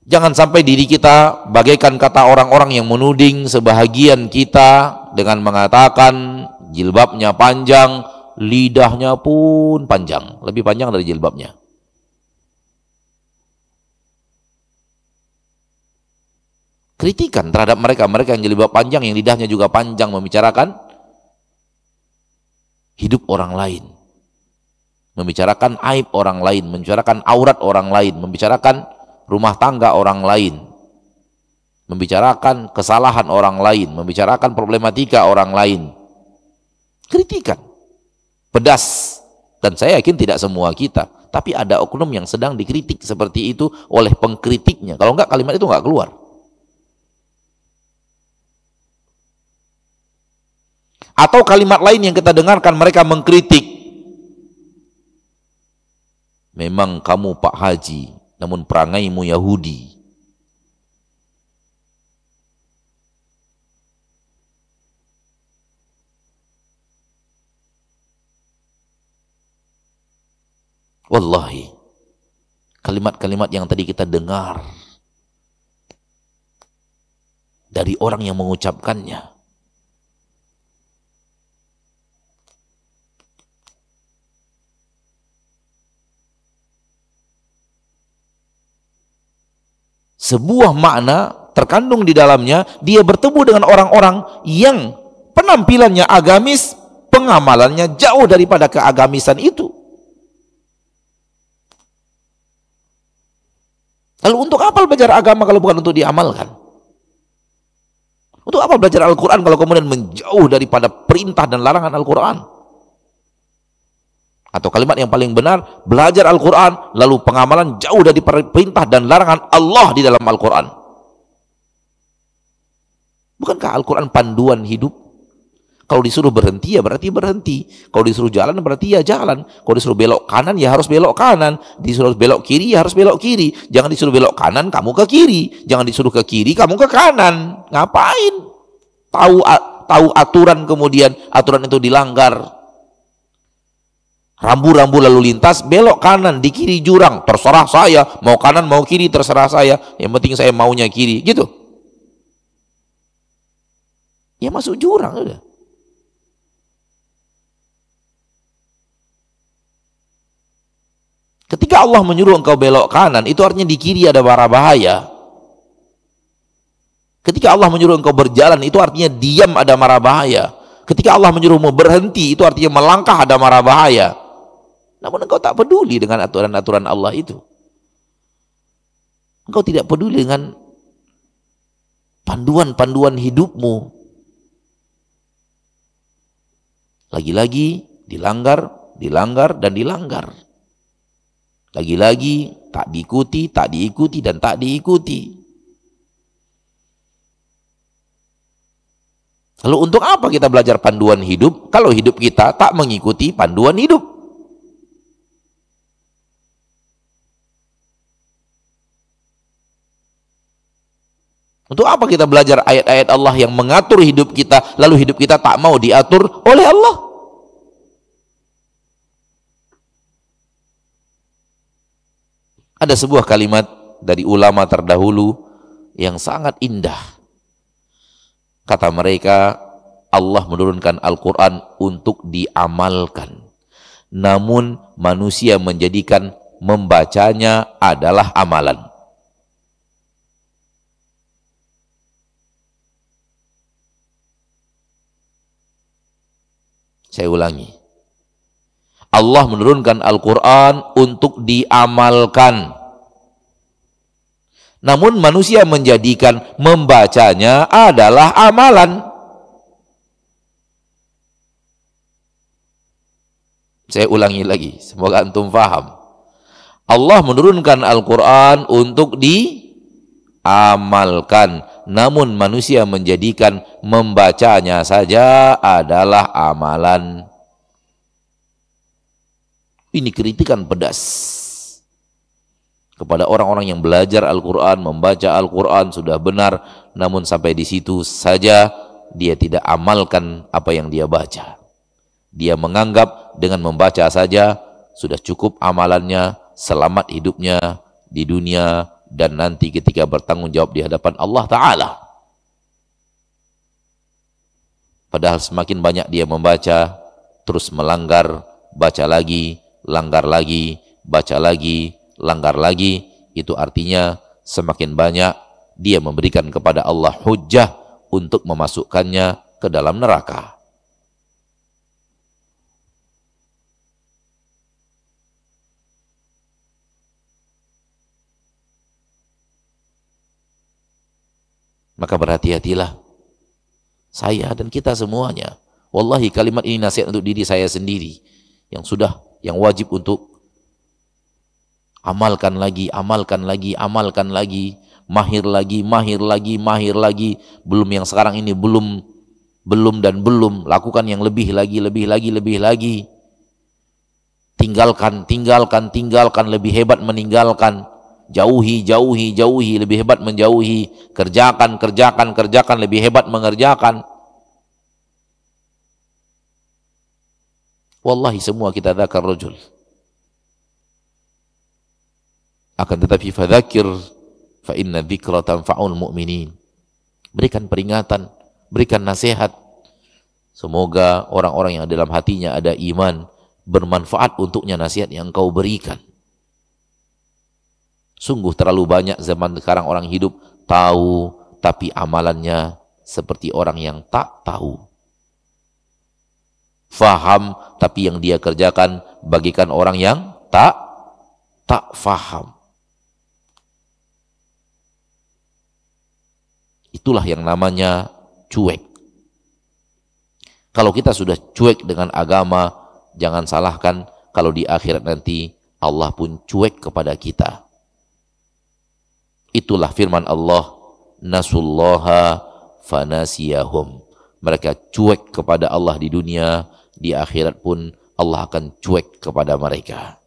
Jangan sampai diri kita bagaikan kata orang-orang yang menuding sebahagian kita dengan mengatakan jilbabnya panjang, lidahnya pun panjang, lebih panjang dari jilbabnya. Kritikan terhadap mereka yang jilbab panjang, yang lidahnya juga panjang, membicarakan hidup orang lain, membicarakan aib orang lain, membicarakan aurat orang lain, membicarakan rumah tangga orang lain, membicarakan kesalahan orang lain, membicarakan problematika orang lain. Kritikan, pedas, dan saya yakin tidak semua kita, tapi ada oknum yang sedang dikritik seperti itu oleh pengkritiknya. Kalau enggak, kalimat itu enggak keluar. Atau kalimat lain yang kita dengarkan, mereka mengkritik. Memang kamu Pak Haji, namun perangaimu Yahudi. Wallahi, kalimat-kalimat yang tadi kita dengar dari orang yang mengucapkannya, sebuah makna terkandung di dalamnya, dia bertemu dengan orang-orang yang penampilannya agamis, pengamalannya jauh daripada keagamisan itu. Lalu untuk apa belajar agama kalau bukan untuk diamalkan? Untuk apa belajar Al-Quran kalau kemudian menjauh daripada perintah dan larangan Al-Quran? Atau kalimat yang paling benar, belajar Al-Quran lalu pengamalan jauh dari perintah dan larangan Allah di dalam Al-Quran. Bukankah Al-Quran panduan hidup? Kalau disuruh berhenti ya berarti berhenti. Kalau disuruh jalan berarti ya jalan. Kalau disuruh belok kanan ya harus belok kanan. Disuruh belok kiri ya harus belok kiri. Jangan disuruh belok kanan kamu ke kiri. Jangan disuruh ke kiri kamu ke kanan. Ngapain? Tahu aturan kemudian aturan itu dilanggar. Rambu-rambu lalu lintas belok kanan di kiri jurang. Terserah saya mau kanan mau kiri terserah saya. Yang penting saya maunya kiri gitu. Ya masuk jurang udah. Ketika Allah menyuruh engkau belok kanan, itu artinya di kiri ada bara bahaya. Ketika Allah menyuruh engkau berjalan, itu artinya diam ada mara bahaya. Ketika Allah menyuruhmu berhenti, itu artinya melangkah ada mara bahaya. Namun engkau tak peduli dengan aturan-aturan Allah itu. Engkau tidak peduli dengan panduan-panduan hidupmu. Lagi-lagi dilanggar, dan dilanggar. Lagi-lagi tak diikuti, dan tak diikuti. Lalu untuk apa kita belajar panduan hidup kalau hidup kita tak mengikuti panduan hidup? Untuk apa kita belajar ayat-ayat Allah yang mengatur hidup kita lalu hidup kita tak mau diatur oleh Allah? Ada sebuah kalimat dari ulama terdahulu yang sangat indah. Kata mereka, Allah menurunkan Al-Quran untuk diamalkan. Namun manusia menjadikan membacanya adalah amalan. Saya ulangi. Allah menurunkan Al-Quran untuk diamalkan. Namun manusia menjadikan membacanya adalah amalan. Saya ulangi lagi, semoga antum paham. Allah menurunkan Al-Quran untuk diamalkan. Namun manusia menjadikan membacanya saja adalah amalan. Ini kritikan pedas kepada orang-orang yang belajar Al-Quran, membaca Al-Quran sudah benar, namun sampai di situ saja dia tidak amalkan apa yang dia baca. Dia menganggap dengan membaca saja sudah cukup amalannya, selamat hidupnya di dunia dan nanti ketika bertanggung jawab di hadapan Allah Ta'ala. Padahal semakin banyak dia membaca, terus melanggar, baca lagi, langgar lagi, baca lagi, langgar lagi, itu artinya semakin banyak dia memberikan kepada Allah hujjah untuk memasukkannya ke dalam neraka. Maka berhati-hatilah saya dan kita semuanya. Wallahi kalimat ini nasihat untuk diri saya sendiri yang wajib untuk amalkan lagi, mahir lagi, belum yang sekarang ini belum, lakukan yang lebih lagi, tinggalkan, lebih hebat meninggalkan, jauhi, lebih hebat menjauhi, kerjakan, lebih hebat mengerjakan. Wallahi semua kita dzakar rajul. Akan tetapi fadzakir fa inna dzikra tanfa'ul mu'minin. Berikan peringatan, berikan nasihat. Semoga orang-orang yang dalam hatinya ada iman bermanfaat untuknya nasihat yang engkau berikan. Sungguh terlalu banyak zaman sekarang orang hidup tahu, tapi amalannya seperti orang yang tak tahu. Faham, tapi yang dia kerjakan bagikan orang yang tak faham. Itulah yang namanya cuek. Kalau kita sudah cuek dengan agama, jangan salahkan kalau di akhirat nanti Allah pun cuek kepada kita. Itulah firman Allah, nasullaha fanasiyahum. Mereka cuek kepada Allah di dunia, di akhirat pun Allah akan cuek kepada mereka.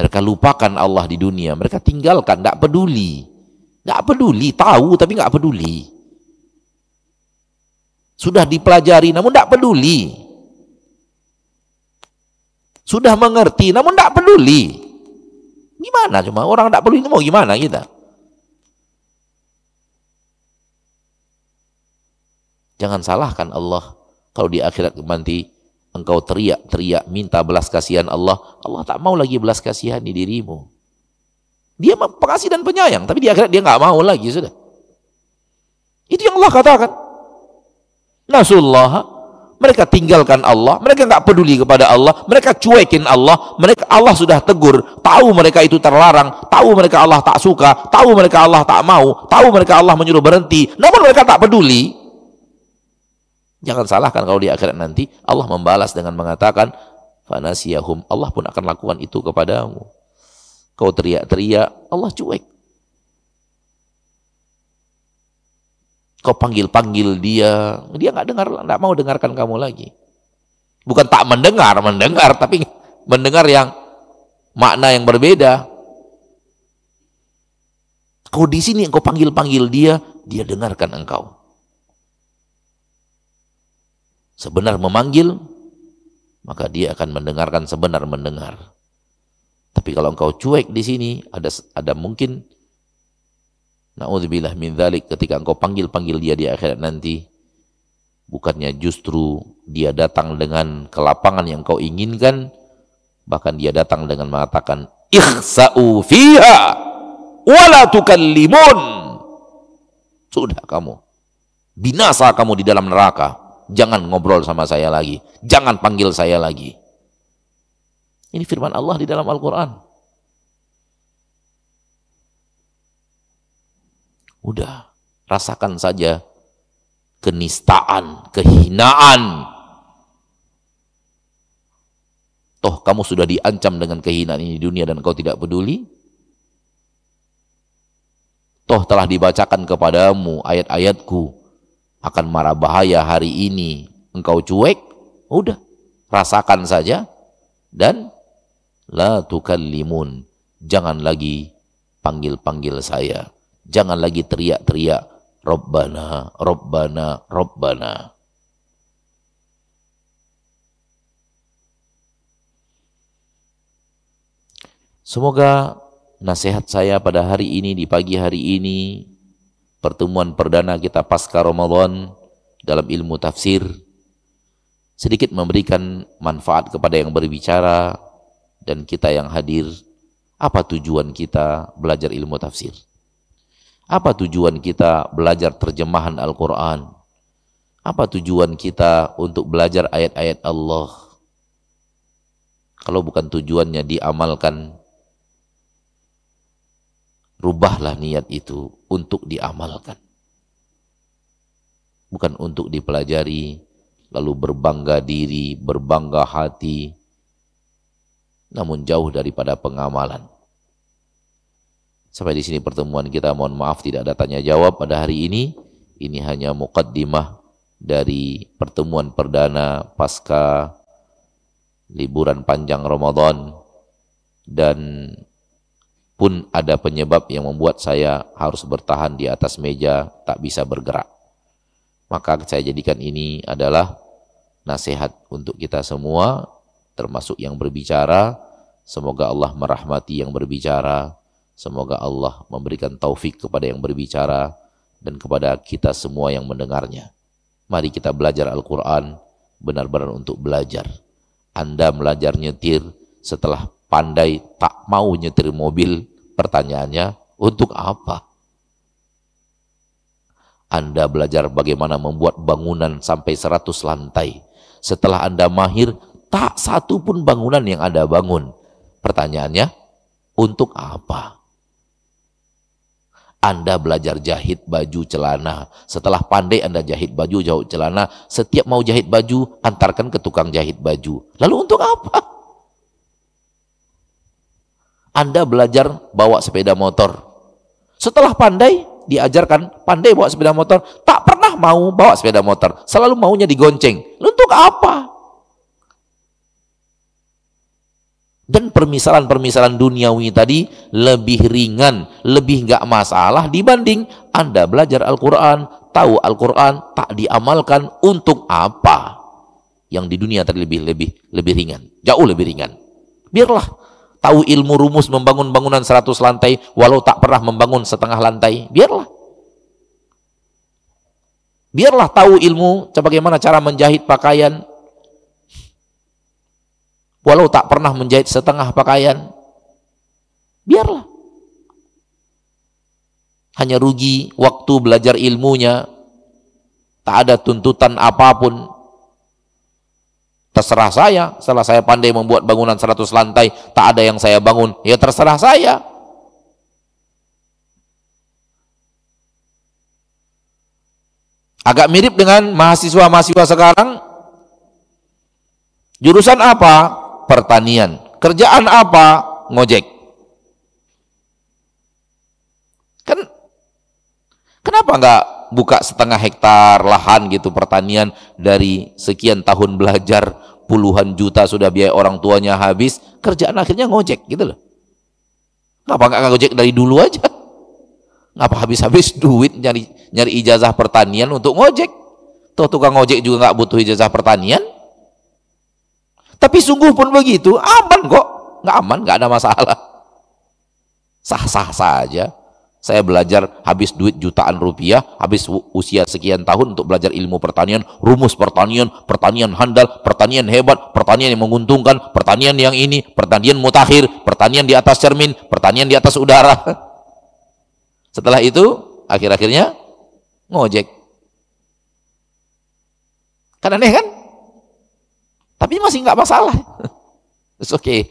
Mereka lupakan Allah di dunia, mereka tinggalkan, tidak peduli. Tidak peduli, tahu tapi tidak peduli. Sudah dipelajari namun tidak peduli. Sudah mengerti namun tidak peduli. Gimana cuma orang tidak peduli, mau gimana kita? Jangan salahkan Allah kalau di akhirat nanti engkau teriak-teriak minta belas kasihan Allah. Allah tak mau lagi belas kasihani dirimu. Dia pengasih dan penyayang, tapi di akhirat dia nggak mau lagi, sudah. Itu yang Allah katakan. Nasullah, mereka tinggalkan Allah, mereka nggak peduli kepada Allah, mereka cuekin Allah, Allah sudah tegur, tahu mereka itu terlarang, tahu mereka Allah tak suka, tahu mereka Allah tak mau, tahu mereka Allah menyuruh berhenti, namun mereka tak peduli. Jangan salahkan kalau di akhirat nanti Allah membalas dengan mengatakan, fanasiyahum, Allah pun akan lakukan itu kepadamu. Kau teriak-teriak, Allah cuek. Kau panggil-panggil dia nggak mau dengarkan kamu lagi. Bukan tak mendengar, tapi mendengar yang makna yang berbeda. Kau di sini, engkau panggil-panggil dia dengarkan engkau. Sebenar memanggil, maka dia akan mendengarkan sebenar mendengar. Tapi kalau engkau cuek di sini, ada mungkin, na'udzubillah min dzalik, ketika engkau panggil-panggil dia di akhirat nanti, bukannya justru dia datang dengan kelapangan yang kau inginkan, bahkan dia datang dengan mengatakan, ikhsa'u fiha wala tukallimun. Sudah kamu, binasa kamu di dalam neraka, jangan ngobrol sama saya lagi, jangan panggil saya lagi. Ini firman Allah di dalam Al-Quran. Udah, rasakan saja kenistaan, kehinaan. Toh kamu sudah diancam dengan kehinaan ini di dunia dan kau tidak peduli. Toh telah dibacakan kepadamu ayat-ayatku akan mara bahaya hari ini. Engkau cuek, udah, rasakan saja dan la tukallimun, jangan lagi panggil-panggil saya, jangan lagi teriak-teriak Rabbana, Rabbana, Rabbana. Semoga nasihat saya pada hari ini, di pagi hari ini, pertemuan perdana kita pasca Ramadan dalam ilmu tafsir, sedikit memberikan manfaat kepada yang berbicara dan kita yang hadir. Apa tujuan kita belajar ilmu tafsir? Apa tujuan kita belajar terjemahan Al-Quran? Apa tujuan kita untuk belajar ayat-ayat Allah? Kalau bukan tujuannya diamalkan, rubahlah niat itu untuk diamalkan. Bukan untuk dipelajari, lalu berbangga diri, berbangga hati, namun jauh daripada pengamalan. Sampai di sini pertemuan kita, mohon maaf tidak ada tanya jawab pada hari ini. Ini hanya muqaddimah dari pertemuan perdana pasca liburan panjang Ramadan, dan pun ada penyebab yang membuat saya harus bertahan di atas meja, tak bisa bergerak. Maka saya jadikan ini adalah nasihat untuk kita semua, termasuk yang berbicara. Semoga Allah merahmati yang berbicara, semoga Allah memberikan taufik kepada yang berbicara dan kepada kita semua yang mendengarnya. Mari kita belajar Al-Quran benar-benar untuk belajar. Anda belajar nyetir, setelah pandai tak mau nyetir mobil. Pertanyaannya, untuk apa? Anda belajar bagaimana membuat bangunan sampai 100 lantai. Setelah Anda mahir, tak satu pun bangunan yang Anda bangun. Pertanyaannya, untuk apa? Anda belajar jahit baju celana. Setelah pandai Anda jahit baju, jahit celana, setiap mau jahit baju, antarkan ke tukang jahit baju. Lalu untuk apa? Anda belajar bawa sepeda motor. Setelah pandai, diajarkan pandai bawa sepeda motor, tak pernah mau bawa sepeda motor. Selalu maunya digonceng. Lalu untuk apa? Dan permisalan-permisalan duniawi tadi lebih ringan, lebih nggak masalah dibanding Anda belajar Al-Quran, tahu Al-Quran, tak diamalkan, untuk apa? Yang di dunia tadi lebih ringan, jauh lebih ringan. Biarlah tahu ilmu rumus membangun bangunan 100 lantai, walau tak pernah membangun setengah lantai, biarlah. Biarlah tahu ilmu bagaimana cara menjahit pakaian, walau tak pernah menjahit setengah pakaian, biarlah. Hanya rugi waktu belajar ilmunya, tak ada tuntutan apapun. Terserah saya, setelah saya pandai membuat bangunan 100 lantai, tak ada yang saya bangun, ya terserah saya. Agak mirip dengan mahasiswa-mahasiswa sekarang. Jurusan apa? Pertanian. Kerjaan apa? Ngojek. Kan kenapa nggak buka setengah hektar lahan gitu pertanian, dari sekian tahun belajar puluhan juta sudah biaya orang tuanya habis, kerjaan akhirnya ngojek gitu loh. Kenapa nggak ngojek dari dulu aja? Ngapa habis-habis duit nyari ijazah pertanian untuk ngojek? Tuh tukang ngojek juga nggak butuh ijazah pertanian. Tapi sungguh pun begitu, aman kok. Nggak aman, nggak ada masalah. Sah-sah saja. Saya belajar habis duit jutaan rupiah, habis usia sekian tahun untuk belajar ilmu pertanian, rumus pertanian, pertanian handal, pertanian hebat, pertanian yang menguntungkan, pertanian yang ini, pertanian mutakhir, pertanian di atas cermin, pertanian di atas udara. Setelah itu, akhir-akhirnya ngojek. Kan aneh kan? Tapi masih nggak masalah. It's okay.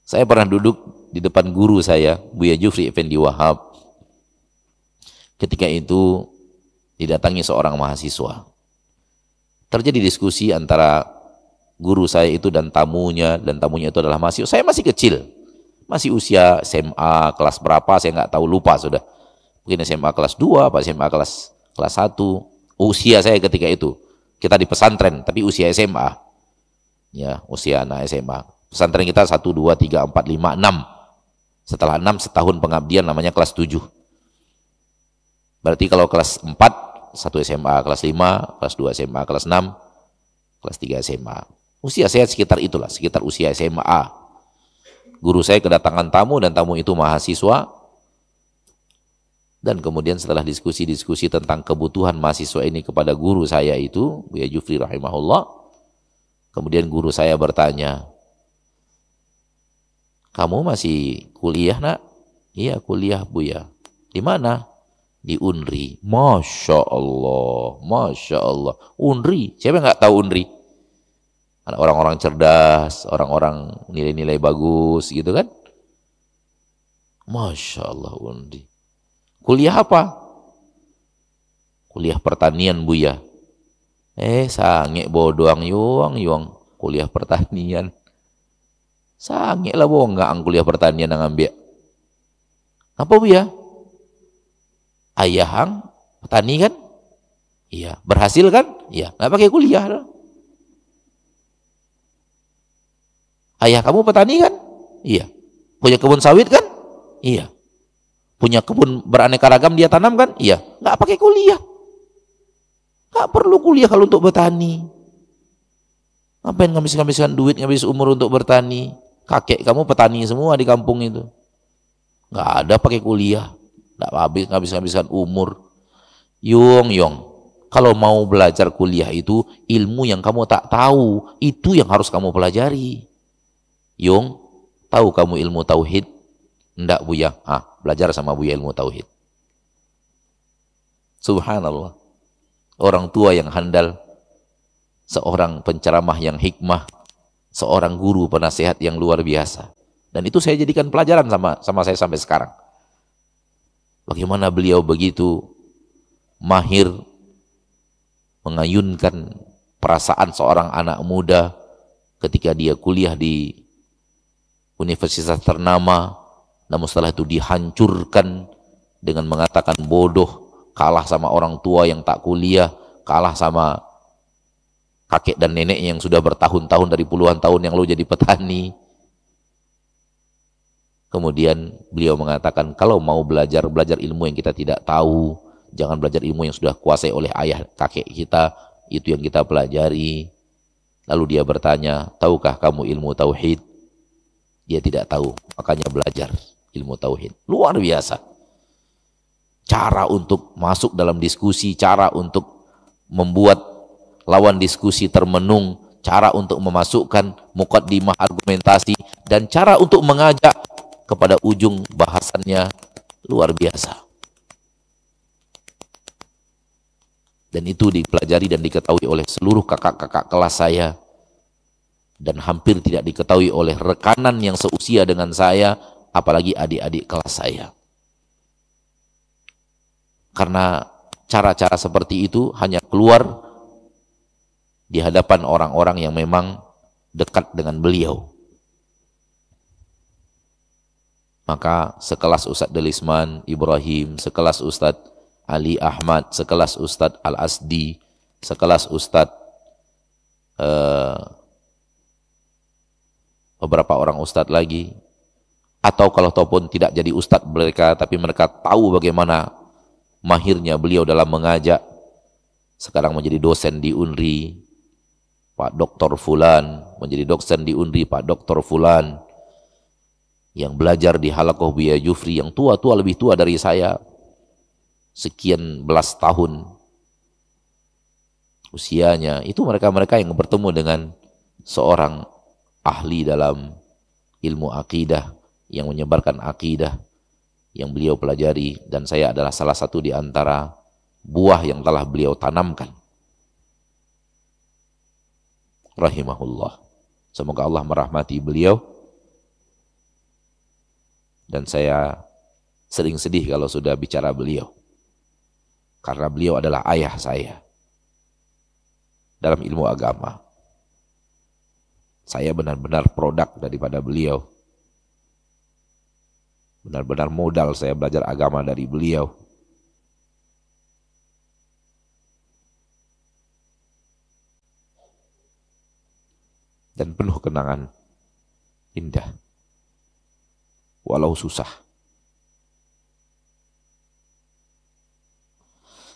Saya pernah duduk di depan guru saya, Buya Jufri Effendi Wahab. Ketika itu didatangi seorang mahasiswa. Terjadi diskusi antara guru saya itu dan tamunya itu adalah mahasiswa. Saya masih kecil, masih usia SMA kelas berapa, saya nggak tahu, lupa sudah. Mungkin SMA kelas 2, apa SMA kelas 1. Usia saya ketika itu. Kita di pesantren, tapi usia SMA. Ya, usia anak SMA. Pesantren kita 1, 2, 3, 4, 5, 6. Setelah 6, setahun pengabdian, namanya kelas 7. Berarti kalau kelas 4, 1 SMA, kelas 5, kelas 2 SMA, kelas 6, kelas 3 SMA. Usia saya sekitar itulah, sekitar usia SMA. Guru saya kedatangan tamu, dan tamu itu mahasiswa. Dan kemudian setelah diskusi-diskusi tentang kebutuhan mahasiswa ini kepada guru saya itu, Buya Jufri rahimahullah, kemudian guru saya bertanya, "Kamu masih kuliah, Nak?" "Iya, kuliah, Buya." "Di mana?" "Di Unri." Masya Allah, Masya Allah. Unri, siapa nggak tahu Unri? Orang-orang cerdas, orang-orang nilai-nilai bagus gitu kan. Masya Allah, Unri. "Kuliah apa?" "Kuliah pertanian, Buya." Sange bodoang yuang kuliah pertanian. Sange lah bongang kuliah pertanian yang ambil. "Apa, Buya?" "Ayahang petani kan?" "Iya." "Berhasil kan?" "Iya." "Nggak pakai kuliah dong." "Ayah kamu petani kan?" "Iya." "Punya kebun sawit kan?" "Iya." "Punya kebun beraneka ragam dia tanam kan?" "Iya." "Nggak pakai kuliah." Nggak perlu kuliah kalau untuk bertani. Ngapain ngabis-ngabiskan duit, ngabis umur untuk bertani? Kakek kamu petani semua di kampung itu. Nggak ada pakai kuliah. Nggak habis ngabis-ngabiskan umur. Yong. Kalau mau belajar kuliah itu, ilmu yang kamu tak tahu, itu yang harus kamu pelajari. Yung, tahu kamu ilmu tauhid? Enggak, Buya. Belajar sama Buya ilmu tauhid. Subhanallah. Orang tua yang handal, seorang penceramah yang hikmah, seorang guru penasehat yang luar biasa. Dan itu saya jadikan pelajaran sama saya sampai sekarang. Bagaimana beliau begitu mahir mengayunkan perasaan seorang anak muda ketika dia kuliah di universitas ternama, namun setelah itu dihancurkan dengan mengatakan bodoh, kalah sama orang tua yang tak kuliah, kalah sama kakek dan nenek yang sudah bertahun-tahun dari puluhan tahun yang lalu jadi petani. Kemudian beliau mengatakan, kalau mau belajar ilmu yang kita tidak tahu, jangan belajar ilmu yang sudah kuasai oleh ayah kakek kita, itu yang kita pelajari. Lalu dia bertanya, tahukah kamu ilmu tauhid? Dia tidak tahu, makanya belajar ilmu tauhid. Luar biasa. Cara untuk masuk dalam diskusi, cara untuk membuat lawan diskusi termenung, cara untuk memasukkan muqaddimah argumentasi, dan cara untuk mengajak kepada ujung bahasannya, luar biasa. Dan itu dipelajari dan diketahui oleh seluruh kakak-kakak kelas saya, dan hampir tidak diketahui oleh rekanan yang seusia dengan saya, apalagi adik-adik kelas saya. Karena cara-cara seperti itu hanya keluar di hadapan orang-orang yang memang dekat dengan beliau. Maka sekelas Ustadz Delisman Ibrahim, sekelas Ustadz Ali Ahmad, sekelas Ustadz Al-Asdi, sekelas Ustadz beberapa orang Ustadz lagi, atau kalau ataupun tidak jadi Ustadz mereka, tapi mereka tahu bagaimana mahirnya beliau dalam mengajak, sekarang menjadi dosen di UNRI, Pak Dr. Fulan, menjadi dosen di UNRI, Pak Dr. Fulan, yang belajar di Halaqah Buya Jufri, yang tua-tua, lebih tua dari saya, sekian belas tahun usianya. Itu mereka-mereka yang bertemu dengan seorang ahli dalam ilmu akidah, yang menyebarkan akidah yang beliau pelajari, dan saya adalah salah satu di antara buah yang telah beliau tanamkan. Rahimahullah. Semoga Allah merahmati beliau. Dan saya sering sedih kalau sudah bicara beliau, karena beliau adalah ayah saya dalam ilmu agama. Saya benar-benar produk daripada beliau. Benar-benar modal saya belajar agama dari beliau. Dan penuh kenangan indah, walau susah.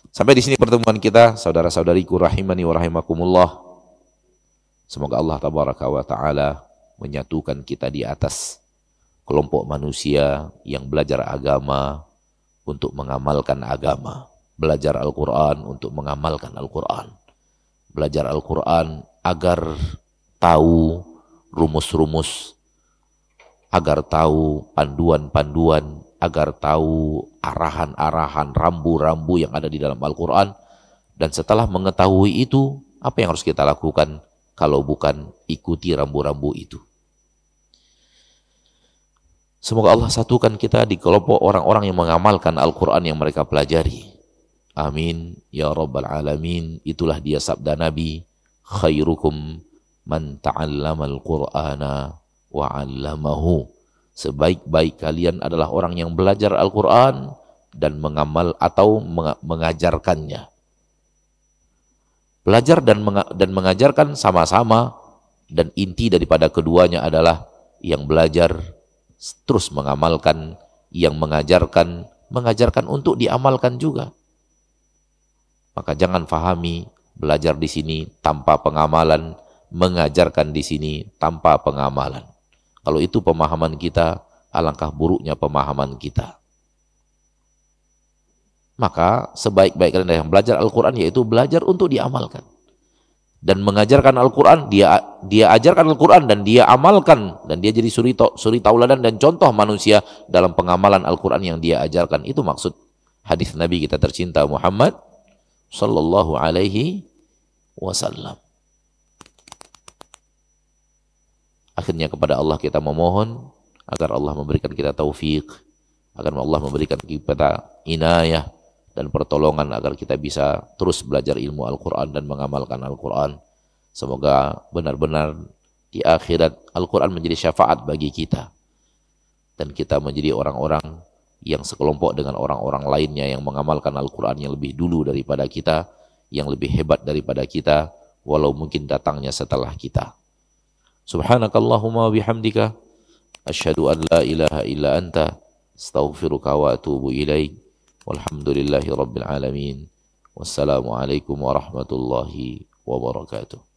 Sampai di sini pertemuan kita, saudara-saudariku rahimani wa rahimakumullah. Semoga Allah tabaraka wa ta'ala menyatukan kita di atas kelompok manusia yang belajar agama untuk mengamalkan agama. Belajar Al-Quran untuk mengamalkan Al-Quran. Belajar Al-Quran agar tahu rumus-rumus, agar tahu panduan-panduan, agar tahu arahan-arahan, rambu-rambu yang ada di dalam Al-Quran. Dan setelah mengetahui itu, apa yang harus kita lakukan kalau bukan ikuti rambu-rambu itu? Semoga Allah satukan kita di kelompok orang-orang yang mengamalkan Al-Quran yang mereka pelajari. Amin ya Rabbal Alamin. Itulah dia sabda Nabi, khairukum man ta'allama al-Qur'ana wa 'allamahu. Sebaik-baik kalian adalah orang yang belajar Al-Quran dan mengamal atau mengajarkannya. Belajar dan mengajarkan sama-sama, dan inti daripada keduanya adalah yang belajar terus mengamalkan, yang mengajarkan untuk diamalkan juga. Maka jangan fahami belajar di sini tanpa pengamalan, mengajarkan di sini tanpa pengamalan. Kalau itu pemahaman kita, alangkah buruknya pemahaman kita. Maka sebaik-baik kalian yang belajar Al-Quran yaitu belajar untuk diamalkan. Dan mengajarkan Al-Quran, dia ajarkan Al-Quran dan dia amalkan. Dan dia jadi suri tauladan dan contoh manusia dalam pengamalan Al-Quran yang dia ajarkan. Itu maksud hadis Nabi kita tercinta Muhammad sallallahu alaihi wasallam. Akhirnya kepada Allah kita memohon agar Allah memberikan kita taufik, agar Allah memberikan kita inayah dan pertolongan agar kita bisa terus belajar ilmu Al-Quran dan mengamalkan Al-Quran. Semoga benar-benar di akhirat Al-Quran menjadi syafaat bagi kita dan kita menjadi orang-orang yang sekelompok dengan orang-orang lainnya yang mengamalkan Al-Quran yang lebih dulu daripada kita, yang lebih hebat daripada kita, walau mungkin datangnya setelah kita. Subhanakallahumma bihamdika asyhadu an la ilaha illa anta astaghfiruka wa atubu ilaik. Walhamdulillahi rabbil alamin. Wassalamualaikum warahmatullahi wabarakatuh.